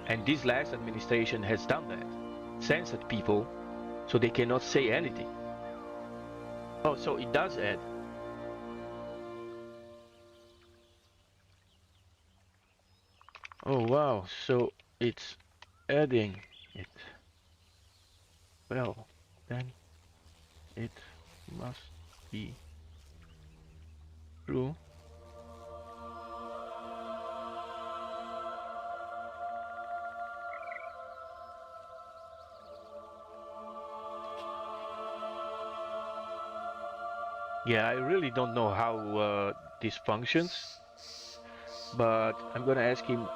Speaker 1: And this last administration has done that. Censored people so they cannot say anything. Oh, so it does add. Oh wow, so it's adding it. Well, then it must be true. Yeah, I really don't know how this functions, but I'm gonna ask him.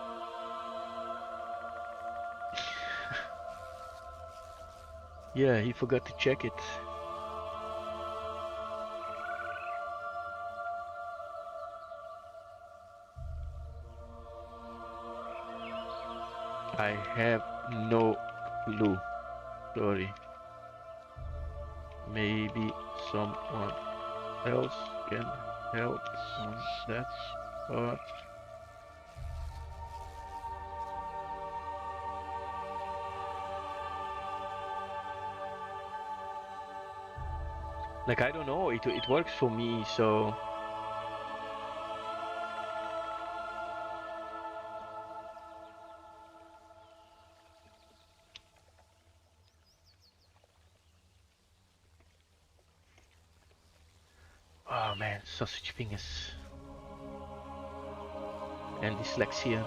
Speaker 1: Yeah, he forgot to check it. I have no clue. Sorry. Maybe someone else can help on that part. Like I don't know, it works for me, so oh man, sausage fingers and dyslexia.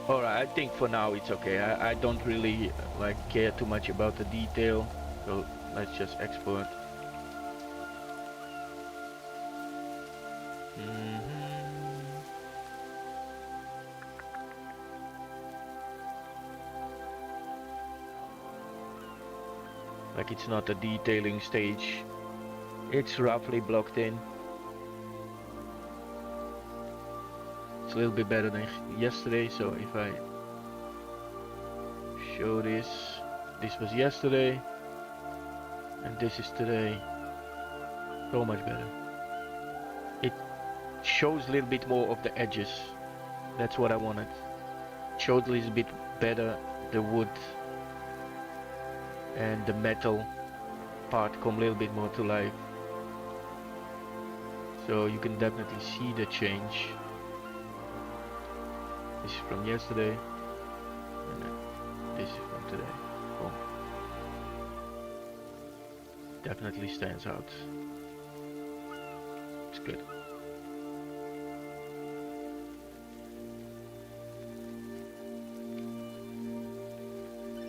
Speaker 1: Alright, I think for now it's okay. I don't really like care too much about the detail, so let's just export. Like it's not a detailing stage. It's roughly blocked in. It's a little bit better than yesterday, so if I show this, this was yesterday, and this is today. So much better. It shows a little bit more of the edges. That's what I wanted. Showed a little bit better the wood and the metal part come a little bit more to life. So you can definitely see the change. This is from yesterday, and then this is from today. Boom. Definitely stands out. It's good.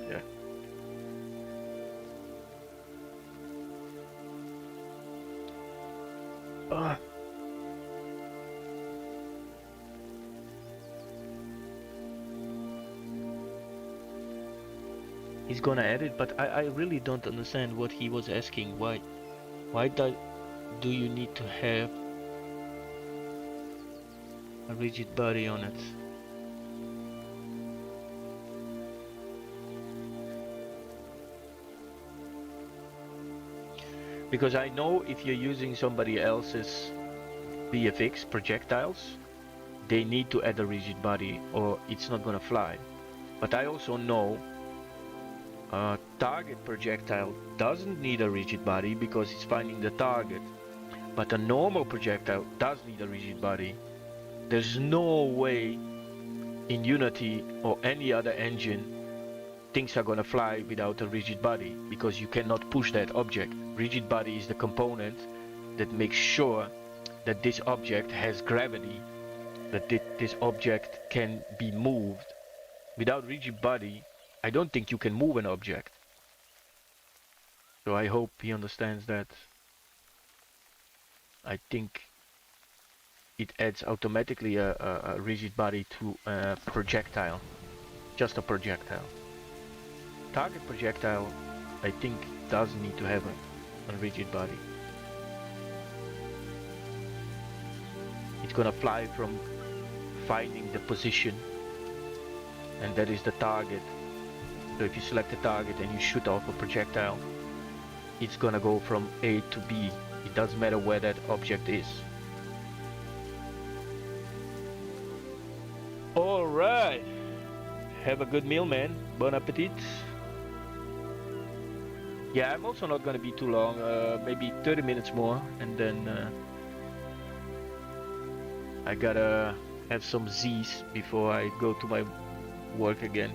Speaker 1: Yeah. Ah. he's gonna add it, but I really don't understand what he was asking. Why do you need to have a rigid body on it? Because I know if you're using somebody else's VFX projectiles, they need to add a rigid body or it's not gonna fly. But I also know a target projectile doesn't need a rigid body because it's finding the target. But a normal projectile does need a rigid body. There's no way in Unity or any other engine things are gonna fly without a rigid body, because you cannot push that object. Rigid body is the component that makes sure that this object has gravity, that this object can be moved. Without rigid body, I don't think you can move an object. So I hope he understands that. I think it adds automatically a rigid body to a projectile. Just a projectile. Target projectile, I think, does need to have a rigid body. It's gonna fly from finding the position, and that is the target. So if you select a target and you shoot off a projectile, it's gonna go from A to B. It doesn't matter where that object is. Alright. Have a good meal, man. Bon appetit. Yeah, I'm also not gonna be too long. Maybe 30 minutes more, and then I gotta have some Z's before I go to my work again.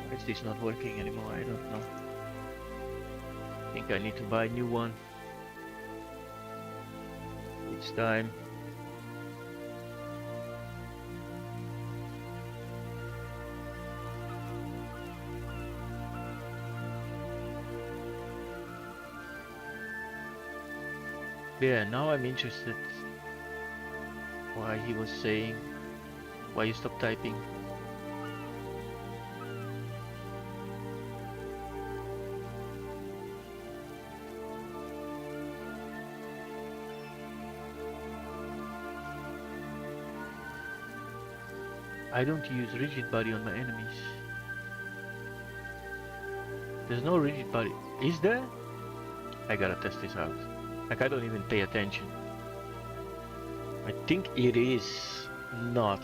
Speaker 1: Why is this not working anymore? I don't know. I think I need to buy a new one. It's time. Yeah, now I'm interested why he was saying why you stop typing. I don't use rigid body on my enemies. There's no rigid body. Is there? I gotta test this out. Like, I don't even pay attention. I think it is not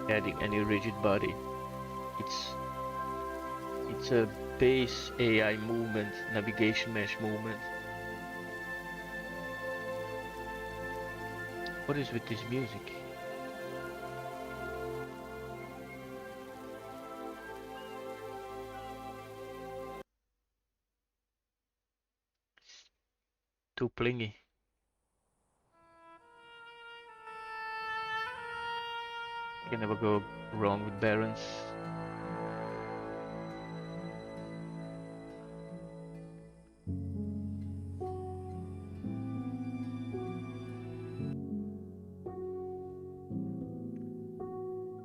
Speaker 1: adding any rigid body. It's a base AI movement, navigation mesh movement. What is with this music? Too plingy. Can never go wrong with Barons.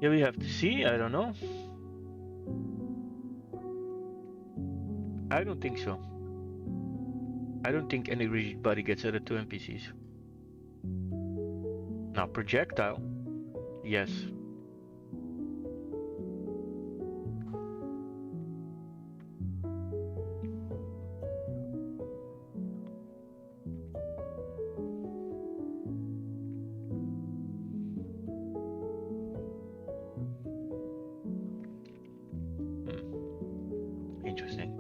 Speaker 1: Yeah, we have to see. I don't know. I don't think so. I don't think any rigid body gets added to NPCs. Now, projectile, yes. Interesting.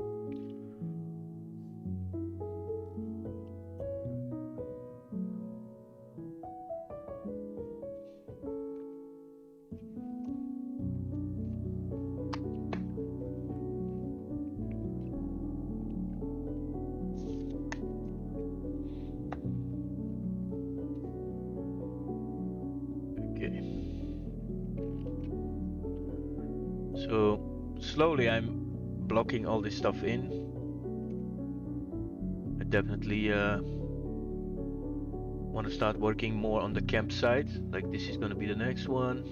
Speaker 1: So slowly I'm blocking all this stuff in. I definitely want to start working more on the campsite. Like this is gonna be the next one.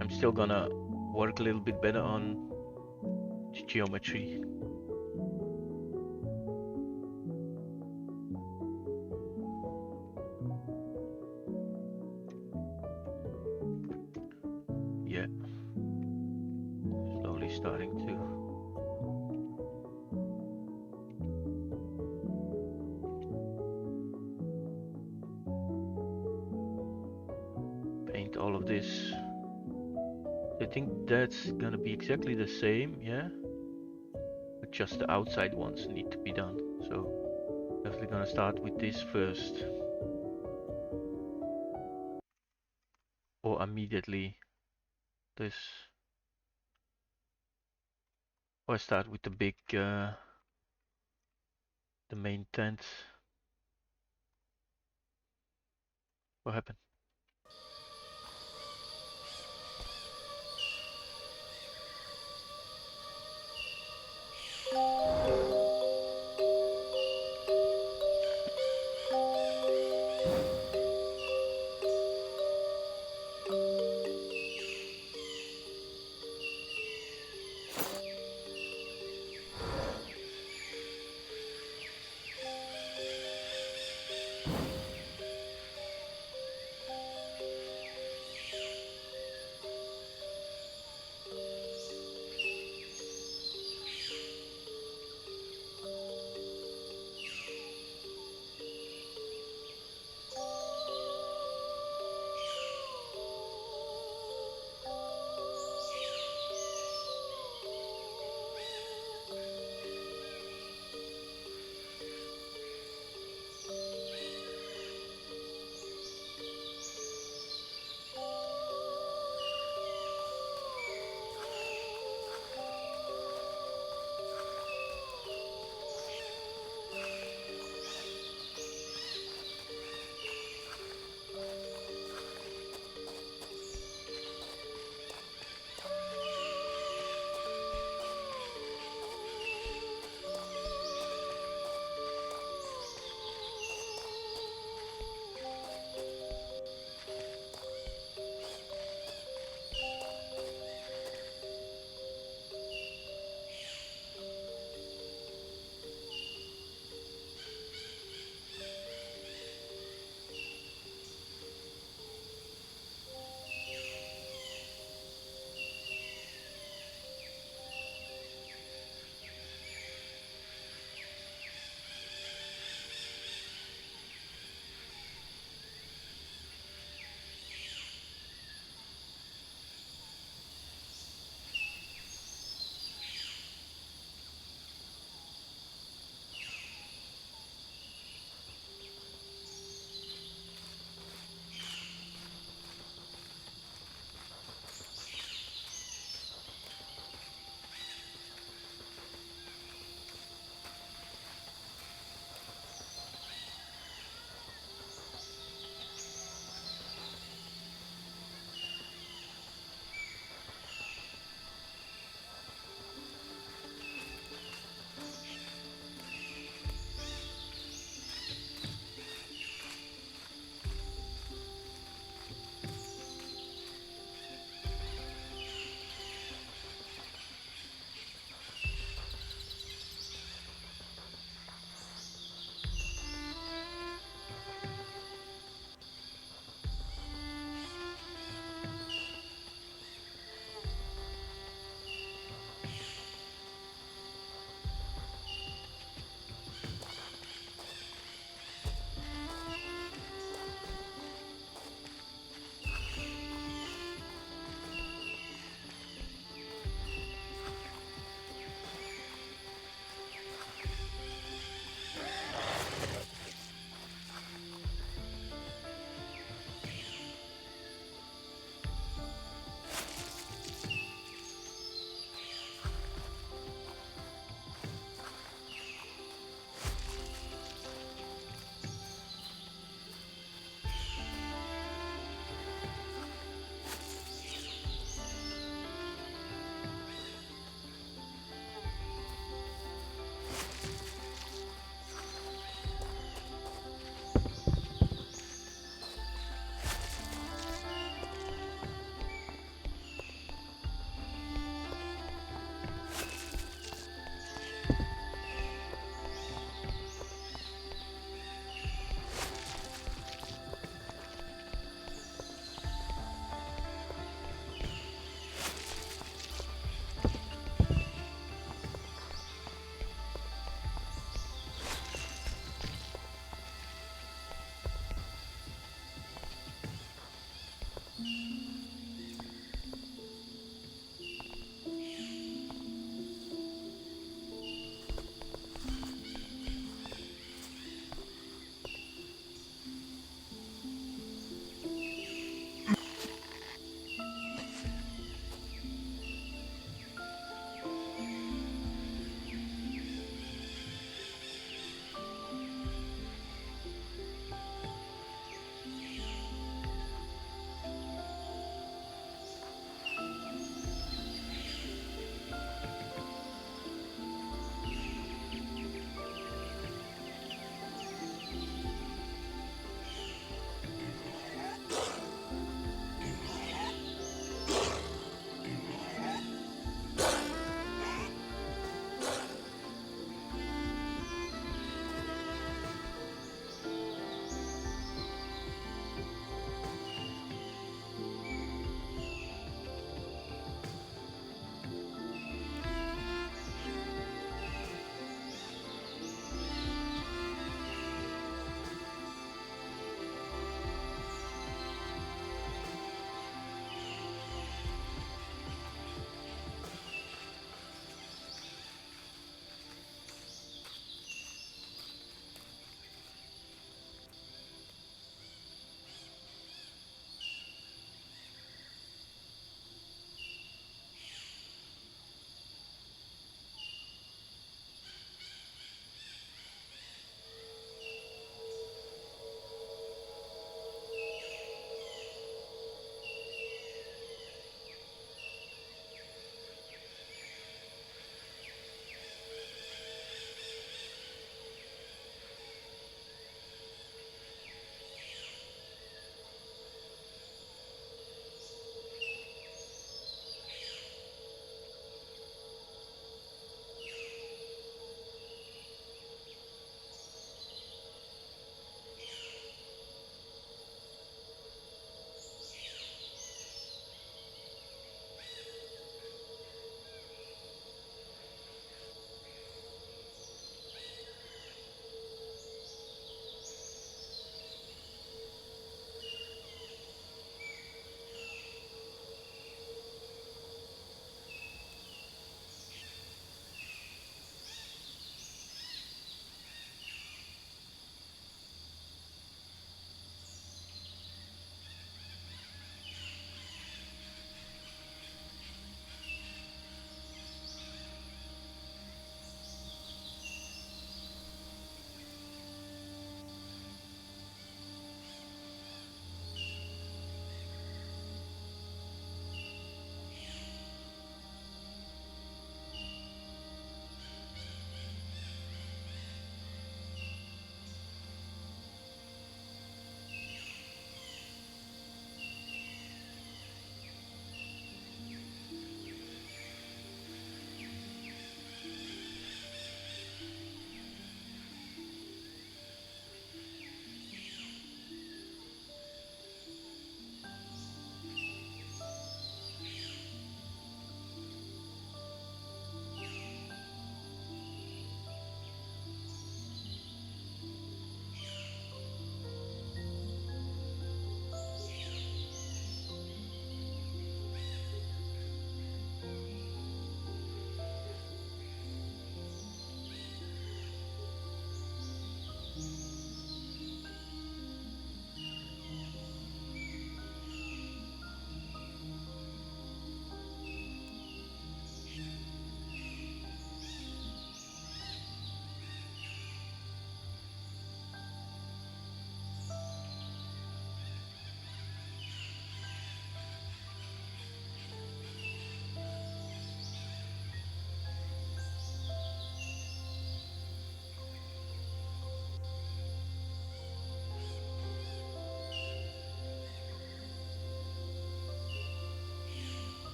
Speaker 1: I'm still gonna work a little bit better on geometry. Yeah, slowly starting to. Paint all of this. I think that's gonna be exactly the same, yeah? But just the outside ones need to be done. So definitely gonna start with this first. Or immediately this. Or I start with the big, the main tent. What happened?